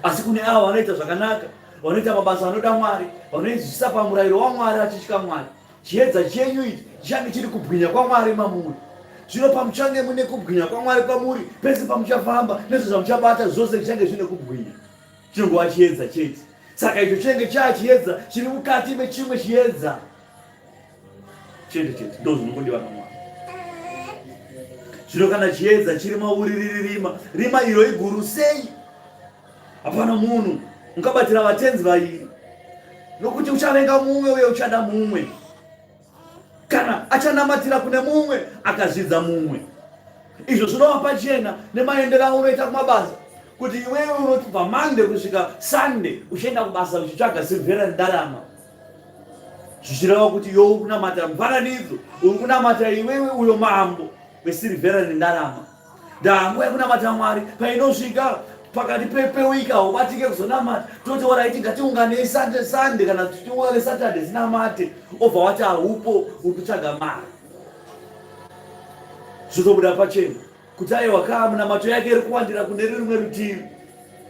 Asi kune avo vanoita zvakanaka, vanoita mabasa anoda Mwari, vanoizvisa pamurayiro waMwari vachitya Mwari, chiedza chenyu ichi chichange chiri kubwinya kwaMwari mamuri. Zvino pamuchange mune kubwinya kwaMwari pamuri, pese pamuchafamba nezvo zvamuchabata zvose zvichange zvine kubwinya, chinongova chiedza chete. Saka icho chinenge chachiedza chiri mukati mechimwe chiedza chete, ndo zvinokundiwa naMwari. Zvino kana chiedza chiri mauri riri rima iro iguru sei, hapana munhu ungabatira vatenzi vairi, nokuti uchavenga mumwe uye uchada mumwe. Kana achanamatira kune mumwe akazvidza mumwe. Izvo zvinova pachena nemaenderano unoita kumabasa, kuti iwewe unoti paMonday kusvika Sunday uchienda kubasa uchitsvaga silivhera nendarama, zvichireva kuti iwe uri kunamata mufananidzo, uri kunamata iwewe uyo mambo wesilivhera nendarama. Ndanguva yekunamata Mwari painosvika pakati pewiki haubatike kuzonamata, toti oraiti ngatiunganei Sunday kana tiungane Saturday zinamate, obva wati haupo uri kutsvaga mari. Zvotobuda pachena kuti aiwa kaa munamato yake iri kuwandira kune rimwe rutivi,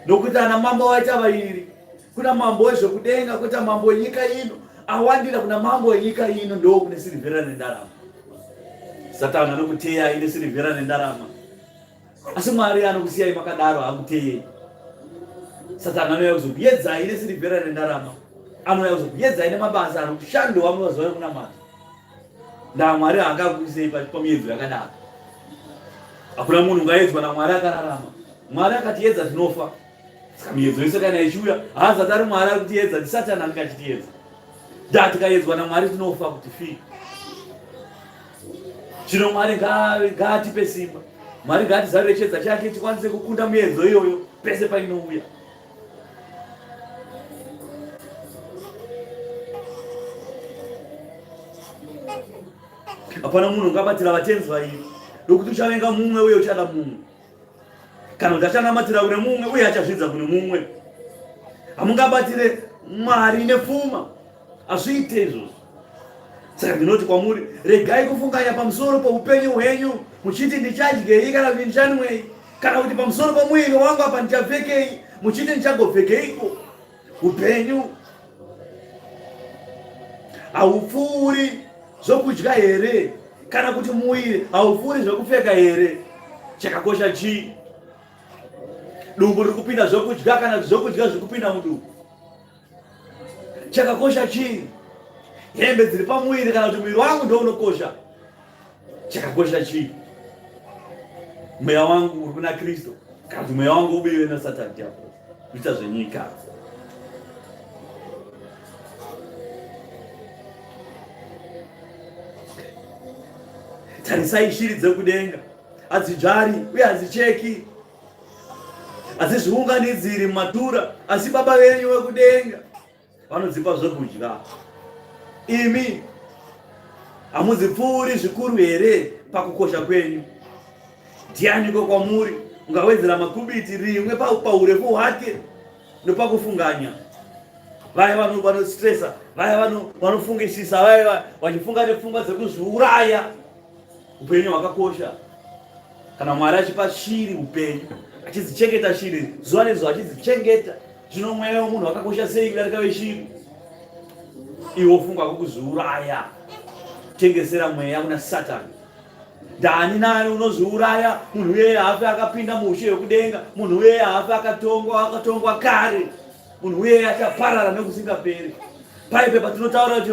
nokuti ana mambo vaita vairi, kuna mambo wezvekudenga koita mambo wenyika ino, awandira kuna mambo wenyika ino ndo kune silivhera nendarama. Satani anokuteyai nesilivhera nendarama, asi Mwari anokusiyai makadaro haakuteyei. Satani anouya kuzokuedzai nesilivhera nendarama, anouya kuzokuedzai nemabasa anokushando wamunoziva kunamata. NdaMwari haangakuisei pamiedzo yakadaro. Hakuna munhu ungaedzwa naMwari akararama. Mwari akatiedza tinofa. Saka miedzo yose kana ichiuya haazati ari Mwari ari kutiedza, ndi Satani anenge achitiedza. Tikaedzwa naMwari tinofa kuti fi. Zvino Mwari ngaatipe simba, Mwari ngaatizarire chiedza chake tikwanise kukunda miedzo iyoyo pese painouya. Hapana munhu ungabatira vatenzi vairi, nokuti uchavenga mumwe uye uchada mumwe. Kana kuti achanamatira kune mumwe uye achazvidza kune mumwe. Hamungabatire Mwari nepfuma, hazviite izvozvo. Saka ndinoti kwamuri, regai kufunganya pamusoro poupenyu hwenyu muchiti ndichadyei kana kuti ndichanwei, kana kuti pamusoro pomuviri wangu apa ndichapfekei muchiti ndichagopfekeiko. Upenyu haupfuuri zvokudya here, kana kuti muviri haupfuuri zvokupfeka here. Chakakosha chii? Dumbu riri kupinda zvokudya kana kuti zvokudya zviri kupinda mudumbu? Chakakosha chii? Hembe dziri pamuviri kana kuti muviri wangu ndo unokosha? Chakakosha chii? Mweya wangu uri kuna Kristu kana kuti mweya wangu ubiwe naSatani chako, zviita zvenyika. Tarisai shiri dzekudenga, hadzidzvari uye hadzicheki, hadzizviunganidziri mumatura, asi Baba venyu vekudenga vanodzipa zvokudya. Imi hamudzipfuuri zvikuru here pakukosha kwenyu? Ndianiko kwamuri ungawedzera makubiti rimwe paurefu hwake nepakufunganya? Vaya vanostresa, vaya vanofungisisa, vaya vachifunga nepfungwa dzekuzviuraya. Upenyu hwakakosha. Kana Mwari achipa shiri upenyu, achidzichengeta shiri zuva nezuva, achidzichengeta, zvino mweya wemunhu wakakosha sei kudarika weshiri? Iwe wofunga kukuzviuraya. tengesera mweya kuna Satani. Ndani nani unozviuraya munhu weye afe akapinda muushe hwekudenga, munhu weye afe akatongwa kare, munhu weye achaparara nekusingaperi. Paipe patinotaura kuti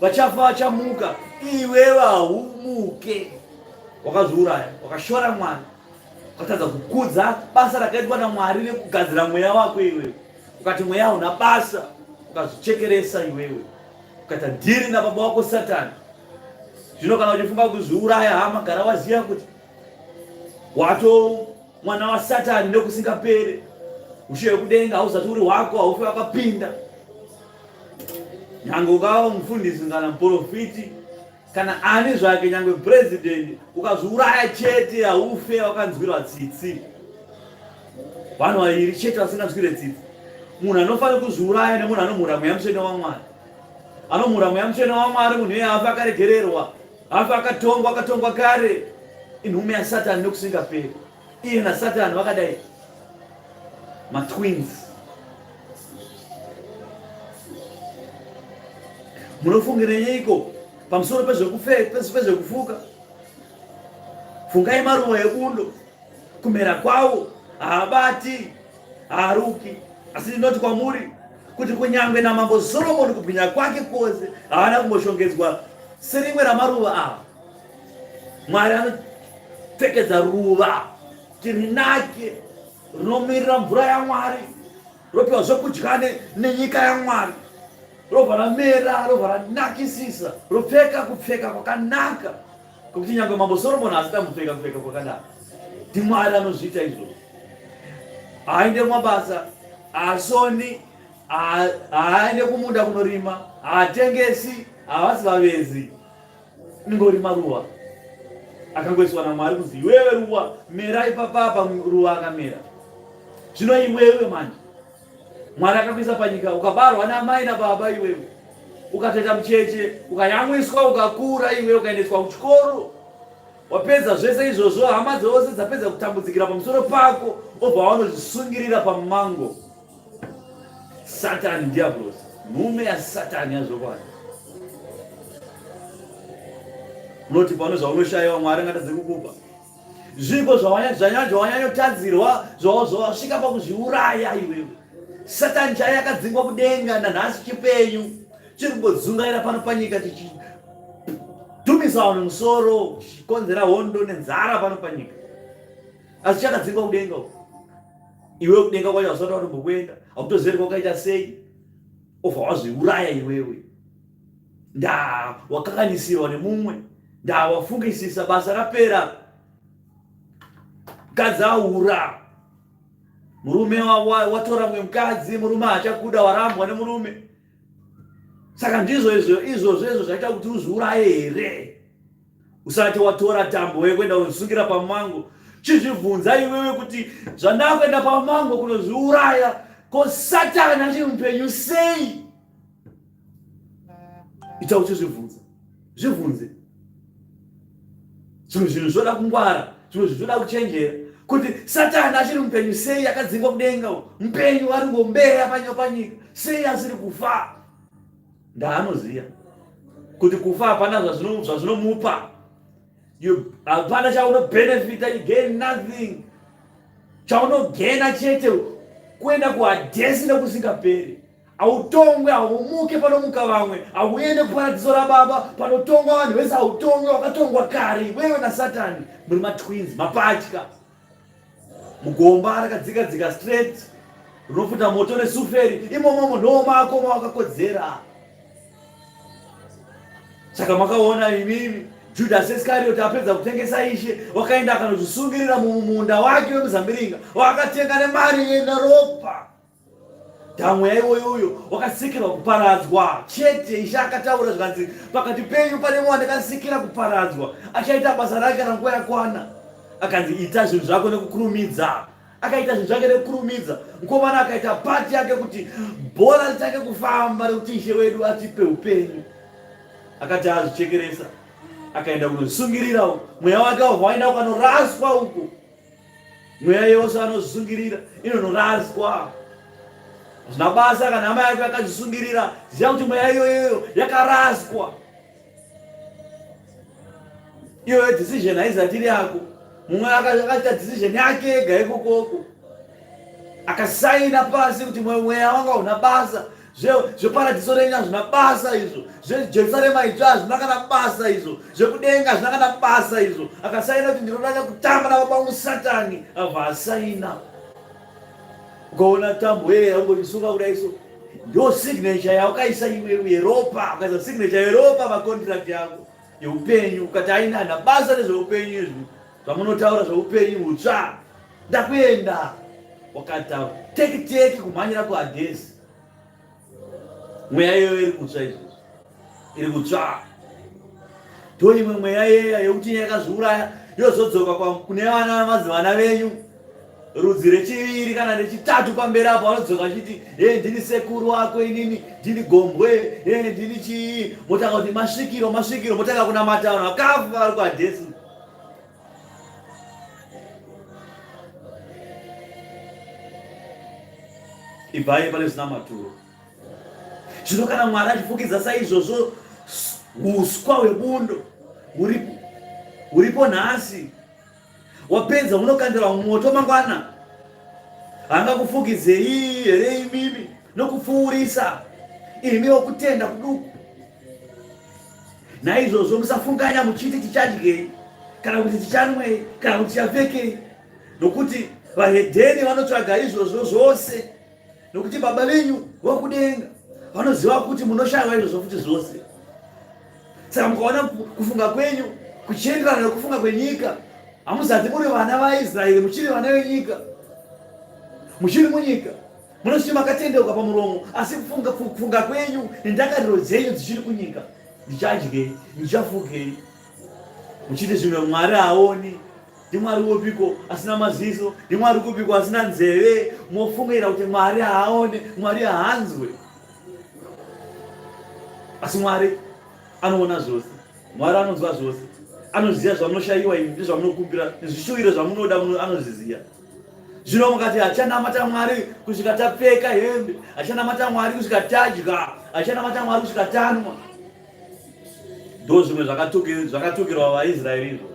vachafa vachamuka, iwewe haumuke. Wakazviuraya, wakashora Mwari, ukatadza kukudza basa rakaitwa naMwari nekugadzira mweya wako iwewe. Ukati mweya hauna basa, ukazvichekeresa iwewe, ukaita dhiri nababa wako Satani. Zvino kana uchifunga kuzviuraya, hama, gara waziva kuti wato mwana waSatani nekusingaperi. Ushe hwekudenga hauzati uri hwako, haufe wakapinda. Nyange ukava mufundisi kana muprofiti kana ani zvake, nyange president, ukazviuraya chete haufe wakanzwirwa tsitsi. Vanhu vaviri chete vasinganzwire tsitsi. Munhu anofanira kuzviuraya nemunhu anomhura mweya mutsvene waMwari. Anomhura mweya mutsvene waMwari, munhu iye hafe akaregererwa, hafe akatongwa kare. Inhume yaSatani nekusingaperi. Iye naSatani vakadai matwins. Munofungireiko pamusoro pezvekufuka? Fungai maruva ebundo, kumera kwawo haabati, haaruki. Asi ndinoti kwamuri kuti kunyangwe naMambo Soromoni kubwinya kwake kwose haana kumboshongedzwa serimwe ramaruva ava. Mwari anopfekedza ruva kuti rinake, rinomirira mvura yaMwari, ropiwa zvokudya nenyika yaMwari, robva ramera, robva ranakisisa, ropfeka kupfeka kwakanaka, kuti nyangwe Mambo Soromoni asita kupfeka kwakadaro. NdiMwari anozviita izvozvo. Haaende kumabasa, haasoni, haaende kumunda kunorima, haatengesi, havasi vavezi, ningori maruva akangoiswa naMwari kuzi iwewe ruva mera ipapapa, ruva akamera. Zvino iwewe manje Mwari akakuisa panyika, ukabarwa namai nababa iwewe, ukatoita mucheche, ukayamwiswa, ukakura iwewe, ukaendeswa kuchikoro, wapedza zvese izvozvo, hama dzose dzapedza kutambudzikira pamusoro pako, obva wanozvisungirira pamumango. Satani, diablos, nhume yaSatani yazvokwadi. Unoti pano zvaunoshayiwa Mwari angatadze kukupa. Zvipo zvawanyanyotadzirwa, zvawasvika pakuzviuraya iwewe. Satani chaiye akadzingwa kudenga, nanhasi chipenyu chiri kungodzungaira pano panyika chichidhumisa vanhu musoro, chichikonzera hondo nenzara pano panyika. Asi chakadzingwa kudenga uko. Iwewe kudenga kwacho hausati watombokuenda, hakutozivi kwakaita sei, obva wazviuraya iwewe. Ndaa wakakanganisirwa nemumwe, ndaa wafungisisa, basa rapera, mukadzi aura, murume watora mumwe mukadzi, murume hachakuda, warambwa nemurume. Saka izvozvo zvaita kuti uzviuraye here, usati watora tambo wekuenda kunosungira pamumango. Chizvibvunza iwewe kuti zvandakuenda pamumango kunozviuraya, ko Satani achiri mupenyu sei? Ita uchizvibvunza, zvibvunze. Zvimwe zvinhu zvoda kungwara, zvimwe zvinhu zvoda kuchenjera, kuti Satani achiri mupenyu sei, akadzingwa kudenga, mupenyu ari ngombeya panyika, sei asiri kufa? Ndaanoziya kuti kufa hapana zvazvinomupa. Hapana chaunobenefita, you gain nothing. Chaunogena chete kuenda kuHadesi nekusingaperi. Hautongwe, haumuke panomuka vamwe, hauende kuparadiso raBaba panotongwa vanhu vese, hautongwe, wakatongwa kare. Wewe naSatani muri matwins, mapatya. Mugomba rakadzika straight, rinopfuta moto nesuferi, imomo munhu mako mawakakodzera. Saka makaona imimi Judas Iscariot apedza kutengesa Ishe, wakaenda akanozvisungirira mumunda wake wemuzambiringa, wakatenga nemari neropa. Dhamwe yaiwoyoyo wakasikirwa kuparadzwa chete. Ishe akataura zvikanzi, pakati penyu pane mumwe andakasikira kuparadzwa, achaita basa rake kana nguva yakwana. Akanzi ita zvinhu zvako nekukurumidza. Akaita zvinhu zvake nekukurumidza. Mukomana akaita pati yake kuti bhora ritake kufamba, rekuti Ishe wedu atipe upenyu. Akati azvichekeresa, akaenda kunozvisungirira. Mweya wake waenda ukanoraswa uko. Mweya yose anozvisungirira inonoraswa. Zvina basa kana hama yake akazvisungirira, ziva kuti mweya iyoyo yakaraswa. iyo decision haizatiri yako. Mumwe akaita decision yake ega ikokoko, akasaina pasi kuti mweya wanga una basa, zveparadiso renyu hazvina basa izvo, zveJerusarema Idzva hazvina kana basa izvo, zvekudenga hazvina kana basa izvo. Akasaina kuti ndinoda kutamba nababa musatani, abva asaina. Ukaona tambo yangoisunga kudai so, ndo signature yawakaisa iwewe yeropa, ukaisa signature yeropa pacontract yako yeupenyu, ukati haina basa nezveupenyu izvi zvamunotaura zveupenyu hutsva, ndakuenda wakataura teki kumhanyira kuhagezi. Mweya iyoyo iri kutsva izvi, iri kutsva. Ndo imwe mweya yeya yekuti yakazviuraya yozodzoka kune vana vamadzivana venyu, rudzi rechiviri kana rechitatu pamberi apo, vanodzoka achiti ndini sekuru wako inini, ndini gombwe, ndini chii, motanga kuti masvikiro, motanga kunamata vanhu vakafa vari kuhadhesi. Ibvai pane zvisina maturo. Zvino kana Mwari achifukidza saizvozvo uswa hwebundo huripo nhasi, wapedza unokandira moto mangwana, hangakufukidzei here imimi nokupfuurisa imi wokutenda kuduku? Naizvozvo musafunganya muchiti tichadyei, kana kuti tichanwei, kana kuti tichapfekei, nokuti vahedheni vanotsvaga izvozvo zvose, nokuti baba venyu vokudenga vanoziva kuti munoshayiwa izvozvo futi zvose. Saka mukaona kufunga kwenyu kuchienderana nekufunga kwenyika, hamuzati muri vana vaIsraeri, muchiri vana venyika, muchiri munyika, munosvika makatendeuka pamuromo, asi kufunga kwenyu nendangariro dzenyu dzichiri kunyika. Ndichadyei, ndichafugei, muchiti zvimwe Mwari haoni. NdiMwari wopiko asina maziso? NdiMwari kupiko asina nzeve? Mofungira kuti Mwari haone, Mwari haanzwe. Asi Mwari anoona zvose, Mwari anonzwa zvose, anoziva zvamunoshayiwa imi nezvamunokumbira nezvishuviro zvamunoda, anozviziva. Zvino mukati achanamata Mwari kusvika tapfeka hembe, achanamata Mwari kusvika tadya, achanamata Mwari kusvika tanwa. Ndo zvimwe zvakatukirwa vaIsraeri izvo.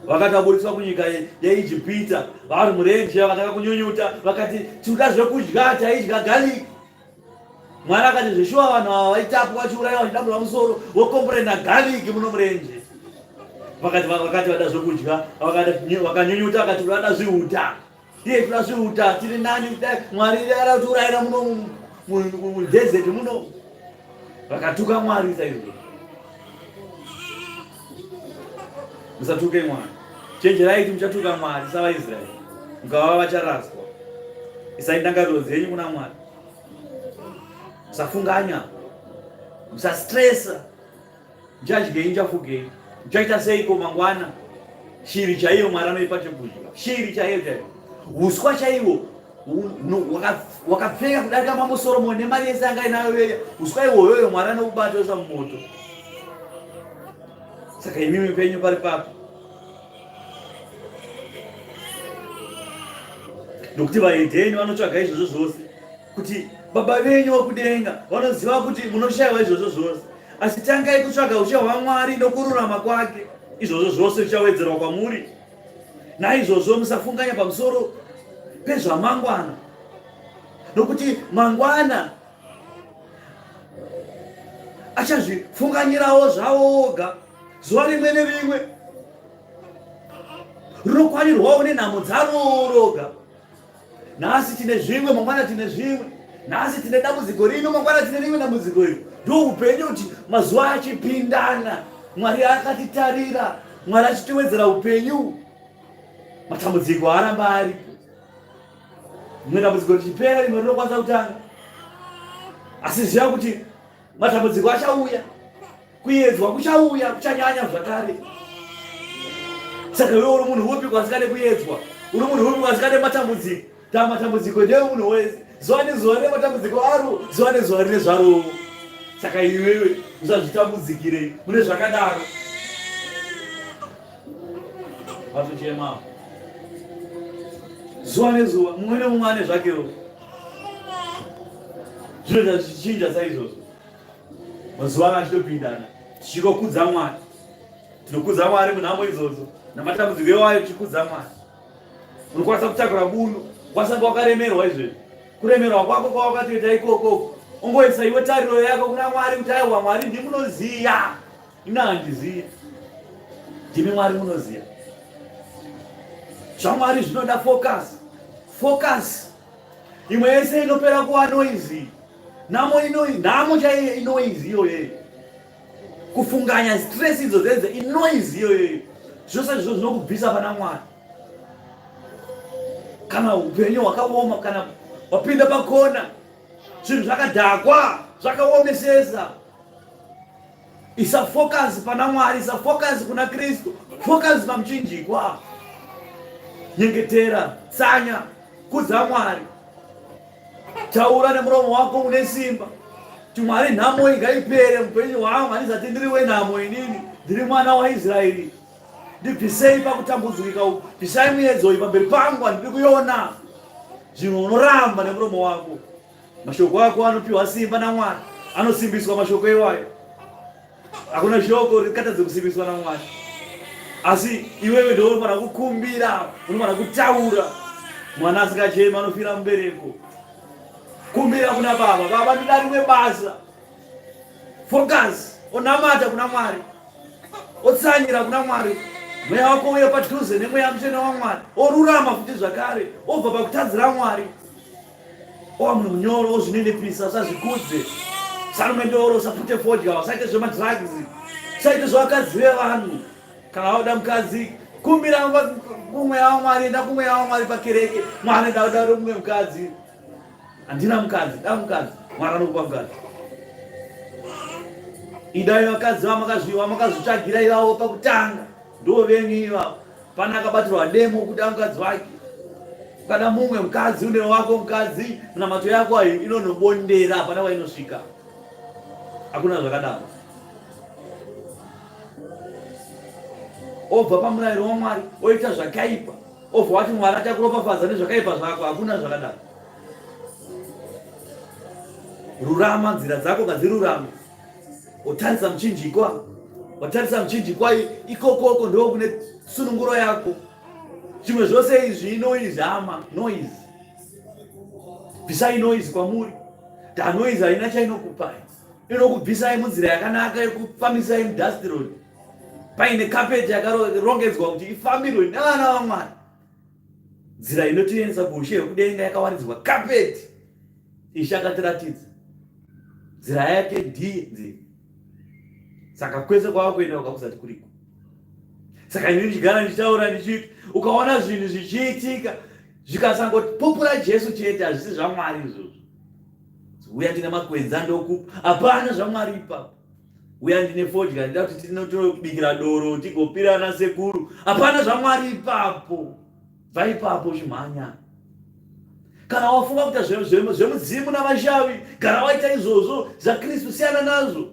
Vakataburiswa kunyika yeIjipita, vari murenje, vakataka kunyunyuta, vakati tinoda zvekudya, taidya garlic. Mwari akati zveshuwa vanhu ava vaitapwa vachiuraiwa vachidambura musoro, vokomborenda garlic muno murenje. Vakati vada zvekudya, vakanyunyuta, vakati vada zvihuta. Toda zvihuta, tiri nani kudai, Mwari ara kutiurayira muno mudhezeti muno. Vakatuka Mwari saizvo. Musatuke Mwari. Chenjerai kuti muchatuka Mwari savaIsraeri, mukava vacharaswa. Isai ndangariro dzenyu kuna Mwari. Musafunganya, musastresa. Ndichadyei, ndichafugei, ndichaita seiko mangwana? Shiri chaiyo Mwari anoipa chekudya, shiri chaiyo chaiyo, uswa chaiwo wakapfeka kudarika mambo Soromoni nemari yese anga inayo weya, uswa iwoyoyo Mwari anokubata oisa mumoto. Saka imimi penyu pari papo, nokuti vahedheni vanotsvaga izvozvo zvose, kuti baba venyu vokudenga vanoziva kuti munoshayiwa izvozvo zvose. Asi tangai kutsvaga ushe hwaMwari nokururama kwake, izvozvo zvose zvichawedzerwa kwamuri. Naizvozvo musafunganya pamusoro pezvamangwana, nokuti mangwana achazvifunganyirawo zvavo oga. Zuva rimwe nerimwe rinokwanirwawo nenhamo dzaro roga. Nhasi tine zvimwe, mangwana tine zvimwe. Nhasi tine dambudziko rino, mangwana tine rimwe dambudziko rino. Ndo upenyu kuti mazuva achipindana, Mwari akatitarira, Mwari achitiwedzera upenyu, matambudziko aramba aripo. Rimwe dambudziko richipera, rimwe rinokwanisa kutanga. Asi ziva kuti matambudziko achauya, kuyedzwa kuchauya, kuchanyanya zvakare. Saka wewe uri munhu upi kwasikane kuyedzwa? Uri munhu upi kwasikane matambudziko? Matambudziko ndeemunhu wese. Zuva nezuva rine matambudziko aro, zuva nezuva rine zvaro. Saka iwewe usazvitambudzikirei mune zvakadaro. Vatochema zuva nezuva, mumwe nemumwe ane zvakewo. Zvinoita zvichinja saizvozvo. Mazuva achitopindana, tichingokudza Mwari. Tinokudza Mwari munhamo idzodzo namatambudziko ewayo tichikudza Mwari. Unokwanisa kutakura bundo, wasanga wakaremerwa izvezvi. Kuremerwa kwako kwawakatoita ikoko, ungoisa iwe tariro yako kuna Mwari kuti aiwa Mwari ndimunoziya. Ina handiziya. Ndimi Mwari munoziya. ZvaMwari zvinoda focus. Focus. Imwe yese inopera kuva noisy. Nhamo chaiyo inoisy iyoyo. Kufunganya stress idzo dzenze inoisy iyoyo. Zvose izvo zvinokubvisa pana Mwari. Kana upenyu hwakaoma, kana wapinda pakona, zvinhu zvakadhakwa, zvakaomesesa, isa focus pana Mwari, isa focus kuna Kristu, focus pamuchinjikwa. Nyengetera, tsanya, kudza Mwari. Taura nemuromo wako une simba kuti Mwari nhamo igaipere mupenyu hwangu, handizati ndiriwe nhamo inini, ndiri mwana waIsraeri. Ndibvisei pakutambudzika uku, bvisai miedzo iyi pamberi pangu, handiri kuiona. Zvinhu unoramba nemuromo wako. Mashoko ako anopiwa simba naMwari, anosimbiswa mashoko iwayo. Hakuna shoko rikatadze kusimbiswa naMwari. Asi iwewe ndiwe unofanira kukumbira, unofanira kutaura. Mwana asingachema anofira mubereko. Kumbira kuna Baba, Baba ndida rimwe basa. Focus, onamata kuna Mwari. Otsanyira kuna Mwari. Mweya wako uye padhuze nemweya mutsvene waMwari. Orurama futi zvakare, obva pakutadzira Mwari. Ova munhu munyoro, ozvinenepisa, usazvikudze. Sarumendoro, usapute fodya, usaite zvemadrugs, usaite zvevakadzi vevanhu. Kana wauda mukadzi, kumbira kumweya waMwari, enda kumweya waMwari paKereke. Mwari ndauda rumwe mukadzi. Handina mukadzi, da mukadzi. Mwari anokupa mukadzi. Idai vakadzi vamakazvitsvagira ivavo pakutanga. Ndo venyu ivavo. Pana akabatirwa demo kuda mukadzi wake. Kana mumwe mukadzi une wako mukadzi, munamato yako inonobondera pana wainosvika. Hakuna zvakadaro. Obva pamurayiro waMwari, oita zvakaipa. Obva wati Mwari achakuropafadza nezvakaipa zvako, hakuna zvakadaro. Rurama, nzira dzako ngadzirurame. Otarisa muchinjikwa. Watarisa muchinjikwa ikokoko ndo kune sununguro yako. Zvimwe zvose izvi noise hama, noise. Bvisai noise kwamuri. Da noise haina chainokupai. Inokubvisai munzira yakanaka yekufambisai mudust road. Paine carpet yakarongedzwa kuti ifambirwe nevana vaMwari. Nzira inotiendesa kuushe hwekudenga yakawaridzwa carpet. Ishakatiratidza. Nzira yake ndiye. Saka kwese kwawakuenda ukakusati kuriko. Saka ini ndichigara ndichitaura ndichiti, ukaona zvinhu zvichiitika, zvikasangoti popura Jesu chete, hazvisi zvaMwari izvozvo. Uya ndine makwenzi andokupa, hapana zvaMwari ipapo. Uya ndine fodya, ndida kuti tinotobikira doro, tigopirana sekuru, hapana zvaMwari ipapo. Bva ipapo zvimhanya. Kana wafunga kuita zvemudzimu navashavi, gara waita izvozvo, zvaKristu siyana nazvo.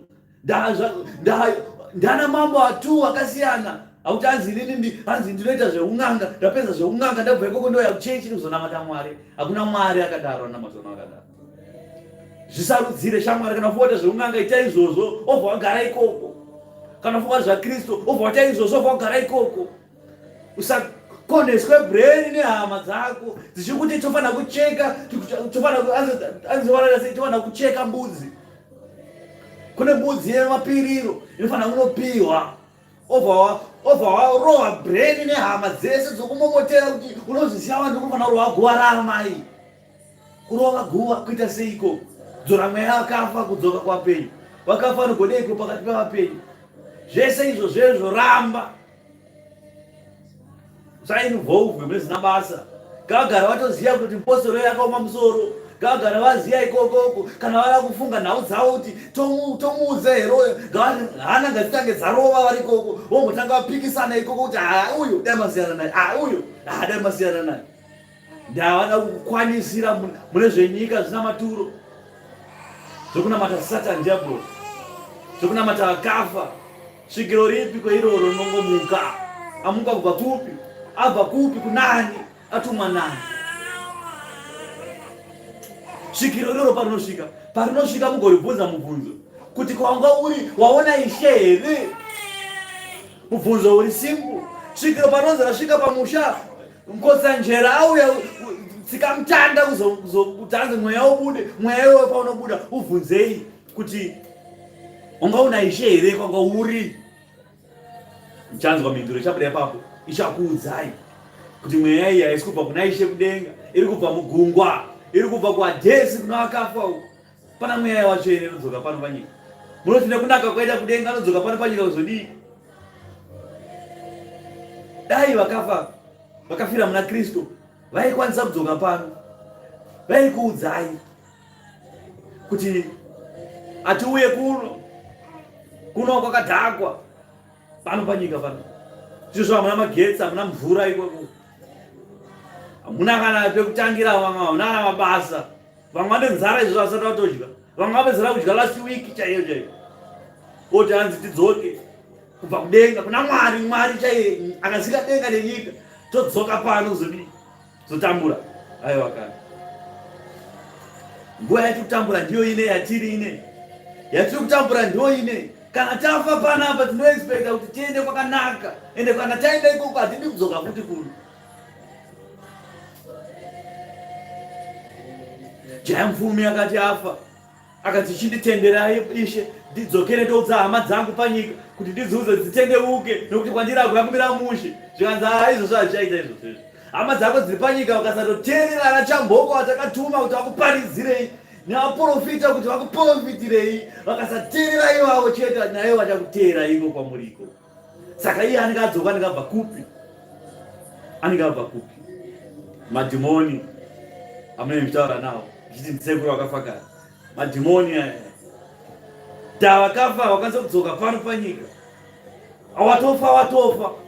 Ndana mambo atu akasiyana. Hauti hanzi ndinoita zveun'anga, ndapedza zveun'anga, ndabva ikoko ndoya kuchechi kuzonamata Mwari. Hakuna Mwari akadaro, namatona akadaro. Zvisarudzire shamwari, kana ufunga zveun'anga ita izvozvo, obva wagara ikoko. Kana ufunga zvaKristu, obva waita izvozvo, obva wagara ikoko. Usakoneswe brain nehama dzako dzichikuti tofanira kucheka, tofanira kucheka mbudzi. Kune mbudzi yemapiriro inofanira kunopiwa. Obva warohwa brain nehama dzese dzokumomotera kuti unozvisiya vanhu unofanira kurova guva ramai. Kurova guva kuita seiko? Dzora mweya akafa kudzoka kwapenyu. Wakafa nogodeko pakati pevapenyu. Zvese izvo zvezvo ramba. Usainvolve muzina basa. Gagara watoziya kuti mposoro yakaoma musoro. Gagara vaziya ikokoko. Kana vaya kufunga nhau dzavo kuti tomuudze heroyo. Hana ngadzitange dzarova vari ikoko. Vongotanga vapikisana ikoko kuti uyu dai masiyana naye. Uyu dai masiyana naye. Ndavada kukwanisira mune zvenyika zvina maturo. Zvokunamata Satan diablo. Zvokunamata akafa. Svikiro ripi kweiroro rinongomuka. Amuka kubva kupi? Abva kupi kunani? Atumwa nani? Svikiro riro parinosvika mugoribvunza mubvunzo kuti kwanga uri waona Ishe here? Mubvunzo uri simple. Svikira panonzi rasvika pamusha, Nkotsanjera auya tsikamutanda kuzotanze mweya ubude, mweya iwe paunobuda ubvunzei kuti unga una Ishe here kwanga uri. Mchanzwa minduro chabuda ipapo ichakuudzai kuti mweya iyi haisi kubva kuna Ishe kudenga, iri kubva mugungwa, iri kubva kuAdhesi kuna vakafa uko. Pana mweya wacho here unodzoka pano panyika. Munoti nekunaka kwaita kudenga anodzoka pano panyika kuzodii? Dai vakafa vakafira muna Kristu vaikwanisa kudzoka pano, vaikuudzai kuti atiuye kuno kwakadhakwa pano panyika pano. Zvizvo hamuna magetsi, hamuna mvura ikoko, hamuna kana pekutangira, vamwe hamuna mabasa, vamwe vane nzara izvo vasati vatodya, vamwe vapedzera kudya last week chaiyo chaiyo. Oti hanzi tidzoke kubva kudenga kuna Mwari, Mwari chaiye akasika denga nenyika, todzoka pano kuzodii? Zotambura. Aiwa kana nguva yatikutambura ndiyo ine yatiri ine, yatiri kutambura ndiyo ine. Kana tafa panapa tinoexpecta kuti tiende kwakanaka, ende kana taenda ikoko hatidi kudzoka futi kuno. Jaya Mfumi akati afa, akati chinditenderai Ishe ndidzokere ndoudza hama dzangu panyika kuti ndidziudze dzitendeuke, nokuti kwandiri akuyakumira mushe. Zvikanzi izvozvo hazvichaita izvozvo. Hama dzako dziri panyika vakasatoteerera ana Chamboko atakatuma kuti vakuparidzirei, nevaprofita kuti vakuprofitirei, vakasateerera ivavo chete, naye vachakuteera iko kwamuriko. Saka iye anenge adzoka, anenge abva kupi? Anenge abva kupi? Madhimoni amune mitaura nawo zvichiti ndisekuru vakafakara. Madhimoni aya vakafa vakwanisa kudzoka pano panyika. Watofa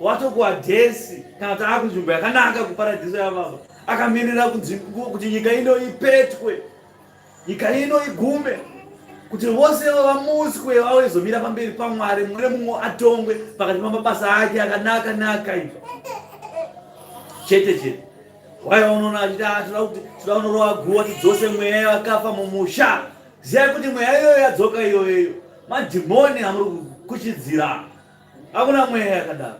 watokuAdhesi kana kuti akunzvimbo yakanaka kuparadhiso yababa, akamirira kuti nyika ino ipetwe, nyika ino igume, kuti vose vamuswe vawezomira pamberi paMwari, mumwe nemumwe atongwe pakati pamabasa ake akanaka ivo chete. Waya unoona achiti toda kunorowa guwa tidzose mweya yavakafa mumusha. Ziyai kuti mweya iyoyo yadzoka iyoyo. Madhimoni amuri kuchidzira, hakuna mweya yakadaro.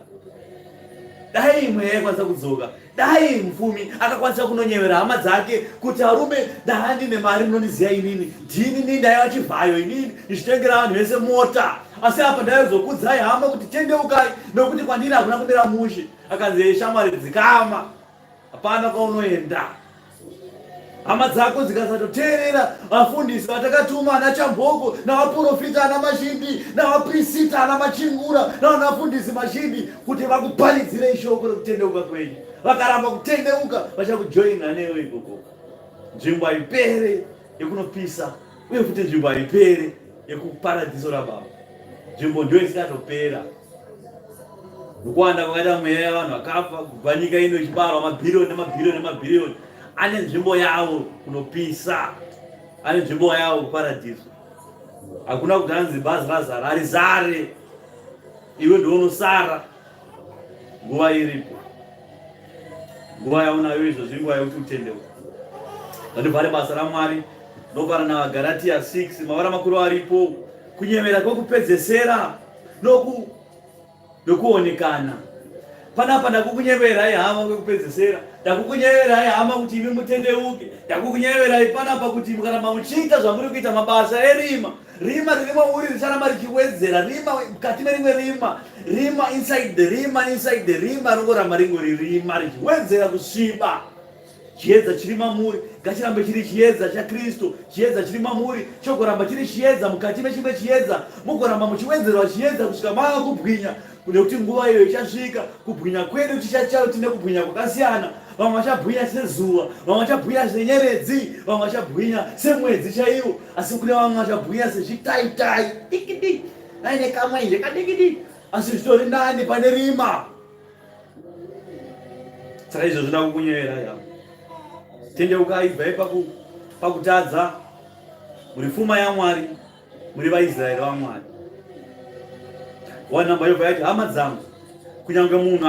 Dai mweya yakwanisa kudzoka, dai Mfumi akakwanisa kunonyevera hama dzake kuti arume, dai ndine mari munoniziya inini, ndini ndaiva chivhayo inini ndichitengera vanhu vese mota, asi apa ndaizokudzai hama kuti tendeukai, nokuti kwandiri hakuna kumira mushe. Akanzi shamwari dzikama, hapana kwaunoenda. Hama dzako dzikasatoteerera vafundisi vatakatuma, ana Chamboko navaprofita ana Mashindi navaprista ana Machingura navanafundisi Mashindi, kuti vakuparidzire shoko rekutendeuka kwenyu, vakaramba kutendeuka vachakujoina newe ikoko. Nzvimbo haipere yekunopisa, uye futi nzvimbo haipere yekuparadhiso raBaba. Nzvimbo ndio isikatopera. Nokuwanda kwakaita mweya yavanhu vakafa kubva nyika ino ichibarwa mabhiriyoni ane nzvimbo yavo kunopisa, ane nzvimbo yavo kuparadhiso. Hakuna kuti hanzi bhazi razara harizare, iwe ndounosara nguva iripo. Nguva yaunayo izvozvi nguva yekuti utendeuka. Ndandibvare basa raMwari ndobvara naVaGaratia 6 mavara makuru aripo, kunyemera kwokupedzesera nokuonekana. Panapa ndakukunyeverai hama kwekupedzesera, ndakukunyeverai hama kuti imi mutendeuke, ndakukunyeverai panapa kuti mukaramba muchiita zvamuri kuita mabasa erima, rima riri mauri richaramba richiwedzera, rima mukati merimwe rima inside the rima ringoramba ringori rima richiwedzera kusviba. Chiedza chiri mamuri ngachirambe chiri chiedza chaKristu, chiedza chiri mamuri chogoramba chiri chiedza mukati mechimwe chiedza, mugoramba muchiwedzerwa chiedza kusvika mava kubwinya, nekuti nguva iyo ichasvika kubwinya kwedu tichachayo tine kubwinya kwakasiyana. Vamwe vachabwinya sezuva, vamwe vachabwinya senyeredzi, vamwe vachabwinya semwedzi chaiwo, asi kune vamwe vachabwinya sezvitaitai dikidi aine kamwenje kadikidi, asi zvitori ndani pane rima. Saka izvo zvinoda kukunyevera yavo. Tendeukai, bvai pakutadza, muri pfuma yaMwari, muri vaIsraeri vaMwari. Wanamba yobva yati hama dzangu, kunyange munhu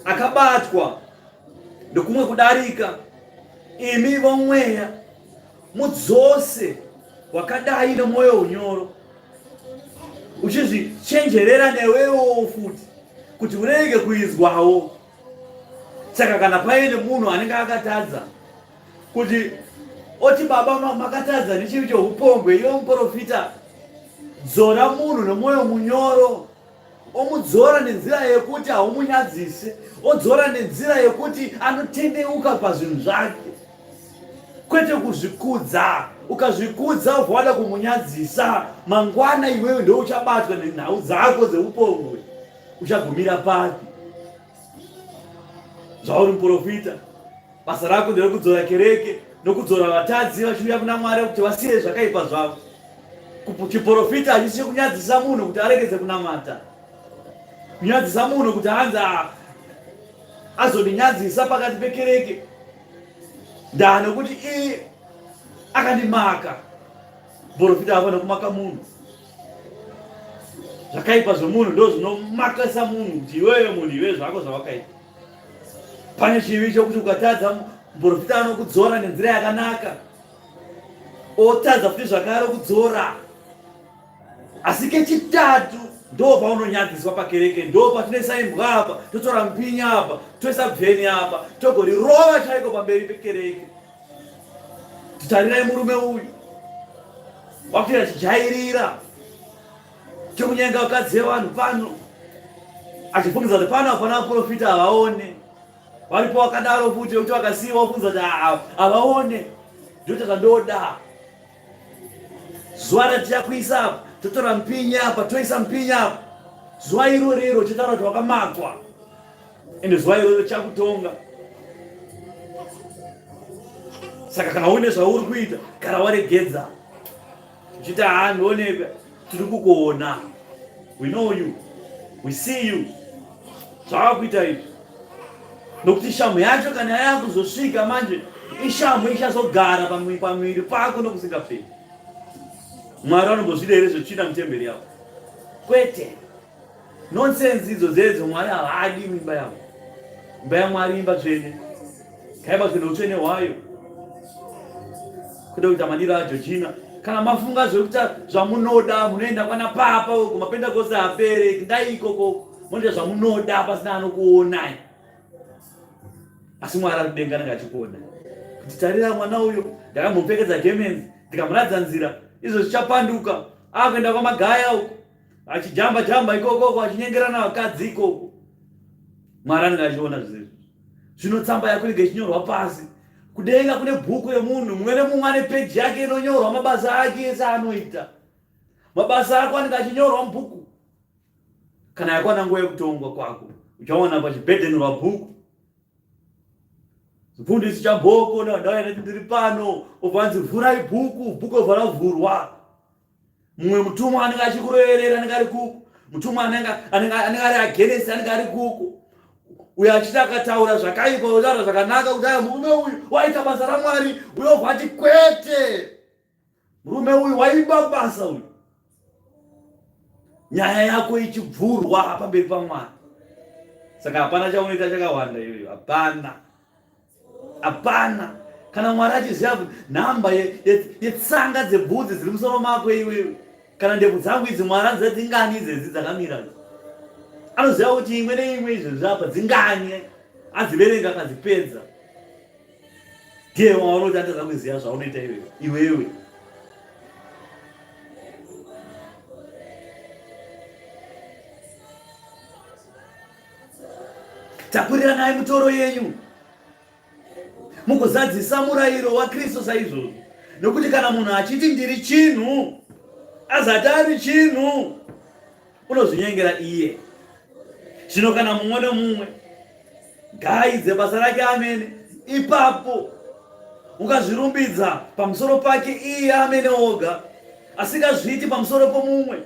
akabatwa ndokumwe kudarika, imi vomweya mudzose wakadai nemwoyo unyoro, uchizvichenjerera newewo futi kuti urege kuizwawo. Saka kana paine munhu anenge akatadza kuti oti baba makatadza nechivi cheupombwe, iwe muprofita, dzora munhu nemwoyo munyoro, omudzora nenzira yekuti haumunyadzise, odzora nenzira yekuti anotendeuka pazvinhu zvake, kwete kuzvikudza. Ukazvikudza ubva wada kumunyadzisa, mangwana iwewe ndo uchabatwa nenhau dzako dzeupombwe. Uchagumira papi? Zvauri muprofita, basa rako nderekudzora kereke nokudzora vatadzi vachiuya kuna Mwari kuti vasiye zvakaipa zvavo. Chiprofita hachisi kunyadzisa munhu kuti aregedze kunamata, kunyadzisa munhu kuti hanzi azoninyadzisa pakati pekereke nekuti iye akandimaka. Muprofita hafana kumaka munhu. Zvakaipa zvemunhu ndo zvinomakasa munhu kuti iwewe munhu iwe zvako zvawakaita. Pane chivi chokuti ukatadza, muprofita anokudzora nenzira yakanaka, otadza futi zvakare kudzora. Asi kechitatu ndo paunonyadziswa pakereke, ndo patinoisa imbwa apa, totora mpinya apa, toisa bveni apa, togorirova chaiko pamberi pekereke. Titarirai murume uyu wakuita chijairira chokunyenga vakadzi vevanhu pano, achifungidza kuti pano hapana vaprofita havaone. Varipo vakadaro futi kuti vakasiyiwa vafungidza kuti havaone. Ndotaka ndoda zuva ratichakuisa apa, totora mpinya apa, toisa mpinya apa, zuva irorero chitaura kuti wakamakwa, ende zuva irorero chakutonga. Saka kana une zvauri kuita, kana waregedza uchiti ndioneka, tiri kukuona, we know you, we see you, zvavakuita izvi. Nokuti shamu yacho kana yakuzosvika manje, ishamu ichazogara pamwiri pako nokusingaperi. Mwari anombozvida here zvotsvina mutemberi yavo? Kwete. Nonsense idzo dzedzo Mwari havadi muimba yavo. Imba yaMwari imba tsvene, kaiba kuenda utsvene hwayo. Kuda kuita madiro aJehovha. Kana mafunga zvekuita zvamunoda, munoenda kwana papa uko, mapentekoste apere, kudai ikoko, munoita zvamunoda pasina anokuonai. Asi Mwari ari kudenga anenge achikuona. Kuti tarira mwana uyo, ndakamupfekedza gemenzi, ndikamuratidza nzira, izvo zvichapanduka. Akuenda kwamagaya uko, achijamba ikoko, achinyengerana vakadzi ikoko. Mwari anenge achiona zvizvi. Zvino tsamba yako inenge ichinyorwa pasi. Kudenga kune bhuku remunhu mumwe nemumwe ane peji yake inonyorwa mabasa ake ese anoita. Mabasa ako anenge achinyorwa mubhuku. Kana yakwana nguva yekutongwa kwako, uchaona pachibhedheni rwabhuku. Mufundisi chamboko ndaenda ndiri pano, obvanzi vhurai bhuku obva ravhurwa. Mumwe mutumwa anenge achikuroverera anenge ari kuku. Mutumwa anenge ari agenesi anenge ari kuku. Uyo achiti akataura zvakaipa, utaura zvakanaka, kuti murume uyu waita basa raMwari, uyo obva ati kwete, murume uyu waiba basa uyu. Nyaya yako ichibvurwa pamberi paMwari. Saka hapana chaunoita chakawanda iyoyo, hapana. Hapana. Kana Mwari achiziva kuti nhamba yetsanga dzebvudzi dziri musoro mako iwewe, kana ndebvu dzangu idzi Mwari anoziva kuti ingani idzedzi dzakamira, anoziva kuti imwe neimwe izvezvi apa dzinganye, adziverenga akadzipedza. Ndiye waunoti atadza kuziva zvaunoita iwewe. Takuriranai mutoro yenyu, mugozadzisa murayiro waKristu saizvozvo. Nokuti kana munhu achiti ndiri chinhu, azati ari chinhu, unozvinyengera iye. Zvino kana mumwe nemumwe ngaaidze basa rake amene, ipapo ukazvirumbidza pamusoro pake iye amene oga, asingazviti pamusoro pomumwe.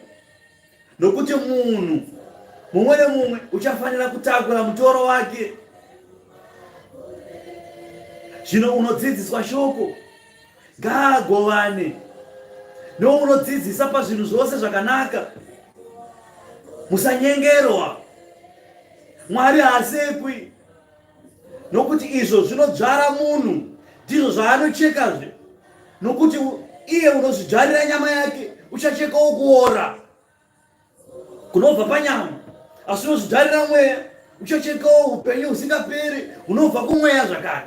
Nokuti munhu mumwe nemumwe uchafanira kutakura mutoro wake. Zvino unodzidziswa shoko, ngaagovane nounodzidzisa pazvinhu zvose zvakanaka. Musanyengerwa. Mwari haasekwi, nokuti izvo zvinodzvara munhu ndizvo zvaanochekazve. Nokuti iye unozvidzvarira nyama yake uchachekawo kuora. kunobva panyama, asi unozvitarira mweya, uchochekawo upenyu husingaperi hunobva kumweya zvakare.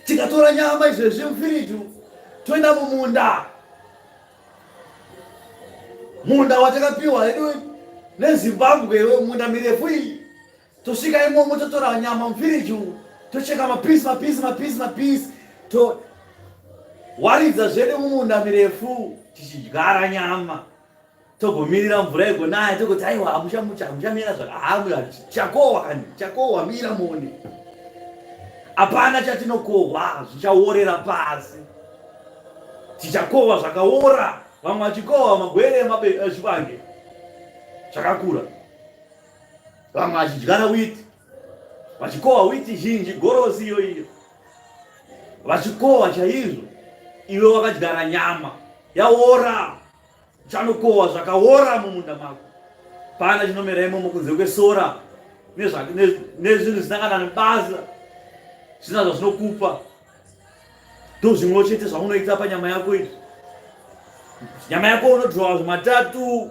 Tikatora nyama izvezvi mufiriju toenda mumunda, munda watakapiwa hedu neZimbabwe, munda mirefu iyi, tosvika imomo totora nyama mufiriju tocheka mapisi towaridza zvedu mumunda mirefu tichidyara nyama, togomirira mvura igonaya togoti aiwa hamuchamira chakohwa mira mone. Hapana chatinokohwa zvichaorera pasi, tichakohwa zvakaora. Vamwe vachikohwa magwere ezvivange zvakakura, vamwe vachidyara witi, vachikohwa witi zhinji, gorosi iyo vachikohwa chaizvo. Iwe wakadyara nyama yaora, chanokohwa zvakaora mumunda mako. Pana chinomera imomo kunze kwesora nezvinhu zvisina nebasa, zvisina zvazvinokupa. Ndozvimwe chete zvaunoita panyama yako izvi. Nyama yako unodhirowa zvimatatu,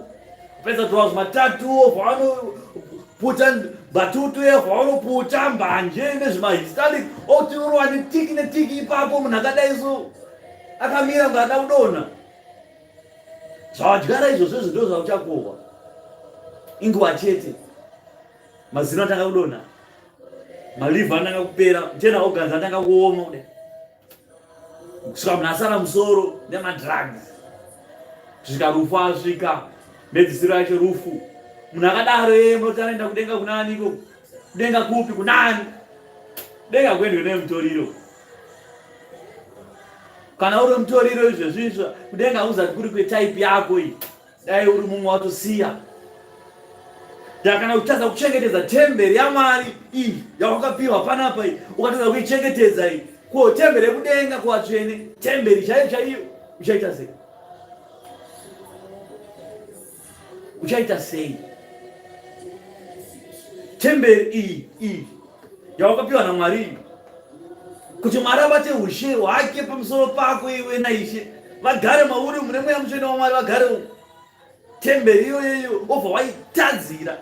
upedza dhirowa zvimatatu obva wanoputa batutu, obva wanoputa mbanje nezvimahistaric, otinorwa netiki ipapo. Munhu akadai so akamira ngo ada kudonha. Zvavadyara izvozvo ndo zvauchakohwa. Inguva chete mazino atanga kudonha, malivha atanga kupera, mchena oganza atanga kuoma kudai, kusvika munhu asara musoro nemadrugs, kusvika rufu asvika, medzisiro yacho rufu. Munhu akadaro munoti anoenda kudenga kunaniko? Kudenga kupi? Kunani? Kudenga kuendwe nemutoriro. Kana uri mutoriro izvezvizvo, kudenga hauzati kuri kwetaipi yako iyi, dai uri mumwe watosiya. Kana uchitadza kuchengetedza temberi yaMwari iyi yawakapiwa panapa iyi, ukatadza kuichengetedza iyi, ko temberi yekudenga kuvatsvene, temberi chaiyo, uchaita sei? Uchaita sei? Temberi iyi yawakapiwa naMwari, kuti Mwari abate ushe hwake pamusoro pako iwe naishe, vagare mauri mune mweya mutsvene waMwari, vagare temberi iyoyo. Obva waitadzira,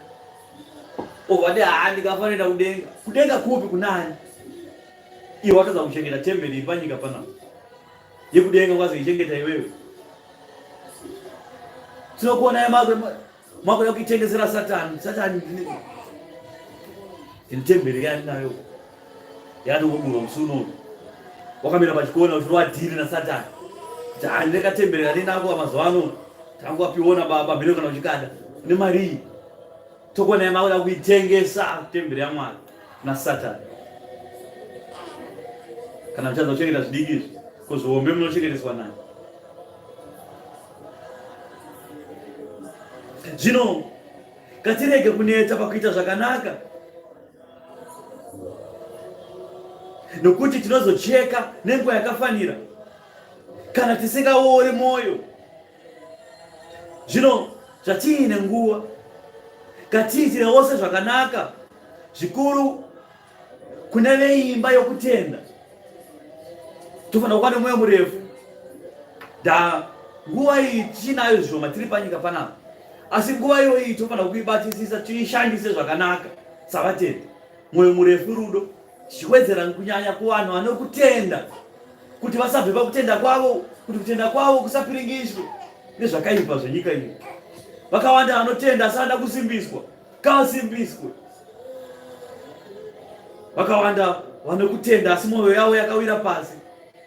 obva wati ndikafanira kudenga. Kudenga kupi? Kunani? Iwe watadza kuchengeta temberi ipanyika panapa yekudenga, kwazoichengeta iwewe. Tinokuona mwako yakuitengesera Satani ndine temberi yandinayo yandikudurwa musuno, wakamira pachikona uchiri wadhiri naSatani kuti ndineka temberi yandinako mazuva ano tangu wapiona baba mhino kana uchikada nemari. Tokuona yamako yakuitengesa temberi yaMwari naSatani. Kana muchadza kuchengeta zvidiki izvi, kozviombe munochengeteswa nani? Zvino ngatirege kuneta pakuita zvakanaka, nokuti tinozocheka nenguva yakafanira kana tisingaori mwoyo. Zvino zvatiine nguva, ngatiitire wose zvakanaka, zvikuru kune veimba yokutenda. Tofanira kuva nemwoyo murefu. Nguva iyi tichinayo zvishoma tiri panyika panapa, asi nguva iyoyi tofanira kuibatisisa, tiishandise zvakanaka savatenda. Mwoyo murefu, rudo, tichiwedzera kunyanya kuvanhu vanokutenda, kuti vasabve pakutenda kwavo, kuti kutenda kwavo kusapiringishwe nezvakaipa zvenyika iyi. Vakawanda vanotenda asi vanoda kusimbiswa, ngavasimbiswe. Vakawanda vanokutenda asi mwoyo yavo yakawira pasi,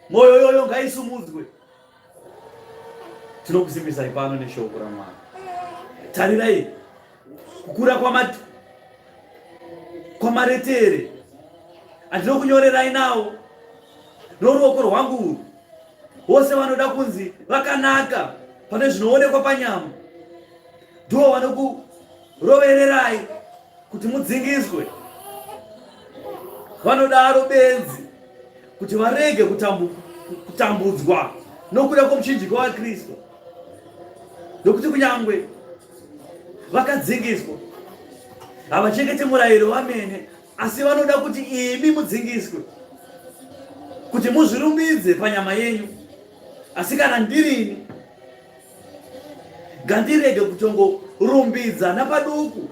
mwoyo yoyo ngaisumudzwe. Tinokusimbisai pano neshoko raMwari. Tarirai kukura kwamaretere andinokunyorerai nawo noruoko rwangu urwu. Vose vanoda kunzi vakanaka pane zvinoonekwa panyama ndivo vanokurovererai kuti mudzingiswe. Vanodaro benzi kuti varege kutambudzwa nokuda kwomuchinjikwa waKristu, nokuti kunyangwe vakadzingiswa havachengete murayiro wamene, asi vanoda kuti imi mudzingiswe, kuti muzvirumbidze panyama yenyu. Asi kana ndirini, ngandirege rumbidza napaduku,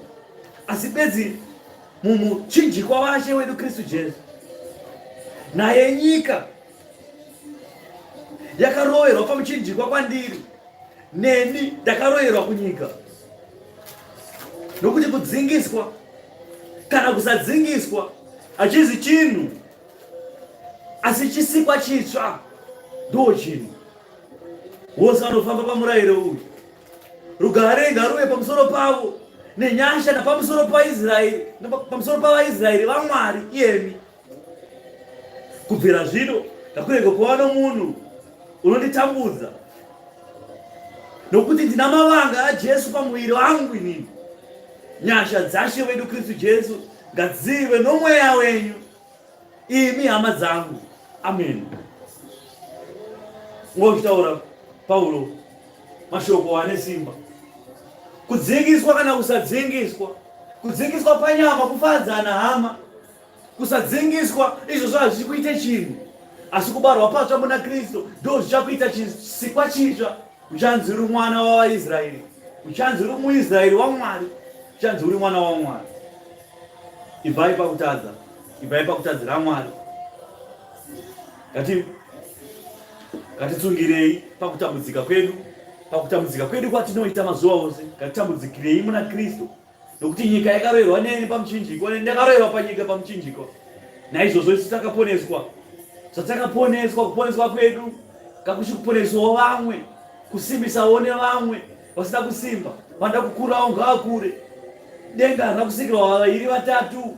asi bedzi mumuchinjikwa washe wedu Kristu Jesu. Naye nyika yakaroverwa pamuchinjikwa kwandiri, neni ndakaroverwa kunyika. Nokuti kudzingiswa kana kusadzingiswa hachizi chinhu, asi chisikwa chitsva ndo chinhu. Vose vanofamba pamurayiro uyu, rugare ngaruve pamusoro pavo, nenyasha napamusoro paIsraeri, pamusoro pavaIsraeri vaMwari iyemi. Kubvira zvino ngakurege kuva nomunhu unonditambudza, nokuti ndina mavanga aJesu pamuviri wangu inini. Nyasha dzaShe wedu Kristu Jesu ngadzive nomweya wenyu, imi hama dzangu. Amen. Ngochitaura Paulo mashoko ane simba. Kudzingiswa kana kusadzingiswa, kudzingiswa panyama kufadzana hama, kusadzingiswa izvozvo hazvisi kuite chinhu, asi kubarwa patsva muna Kristu ndo zvichakuita chisikwa chitsva. Uchanzi uri mwana wavaIsraeri, uchanzi uri muIsraeri waMwari, uchanzi uri mwana waMwari. Ibvai pakutadza, ibvai pakutadzira Mwari. Ngatitsungirei pakutambudzika kwedu, pakutambudzika kwedu kwatinoita mazuva ose. Ngatitambudzikirei muna Kristu, nokuti nyika yakaroverwa neni pamuchinjikwa, neni ndakaroverwa panyika pamuchinjikwa. Naizvozvo isu takaponeswa, zvatakaponeswa. Kuponeswa kwedu kakushi kuponeswawo vamwe, kusimbisawo nevamwe vasina kusimba. Vanoda kukurawo ngavakure. Denga harina kusikirwa vaviri vatatu,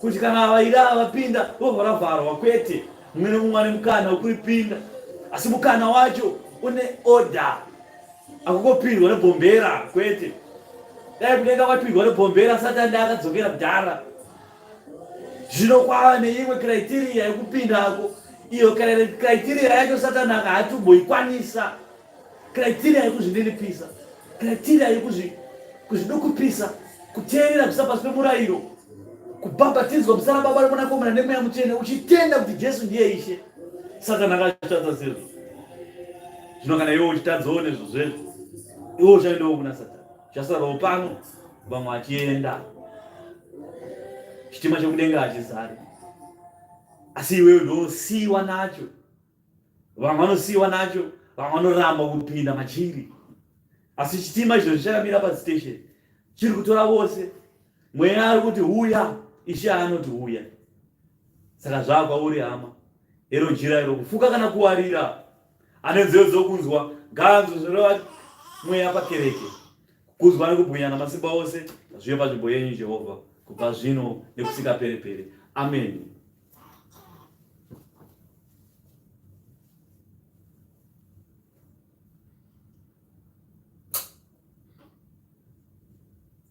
kuti kana vaviri ava vapinda vobva ravharwa. Kwete, mumwe nemumwe ane mukana wekuripinda, asi mukana wacho une oda. Akungopindwa nebhombera, kwete. Dai kudenga kwapindwa nebhombera, Satani akadzokera kudhara. Zvino kwava neimwe criteria yekupindako, iyo criteria yacho Satani akahatomboikwanisa. Criteria yekuzvininipisa, criteria yekuzvidukupisa, kuteerera kubva pasi pemurayiro, kubhabhatidzwa muzita raBaba noMwanakomana neMweya Mutsvene, uchitenda kuti Jesu ndiye Ishe. Satani akatadza sezvo. Zvino kana iwe uchitadzawo nezvozvezvo, iwe uchaendawo kuna Satani. Uchasarawo pano, vamwe vachienda, chitima chekudenga hachizari, asi iwewe ndosiyiwa nacho. Vamwe vanosiyiwa nacho, vamwe vanoramba kupinda machiri, asi chitima izvo zvichakamira pastation, chiri kutora vose. Mweya ari kuti huya, Ishe anoti huya. Saka zvakwauri hama, ero jira iro kufuka kana kuwarira. Ane nzeve dzokunzwa ngaanzwe zvoreva mweya paKereke, kukuzwa nekubwinya namasimba ose zvive panzvimbo yenyu Jehovha, kubva zvino nekusika pere pere. Amen.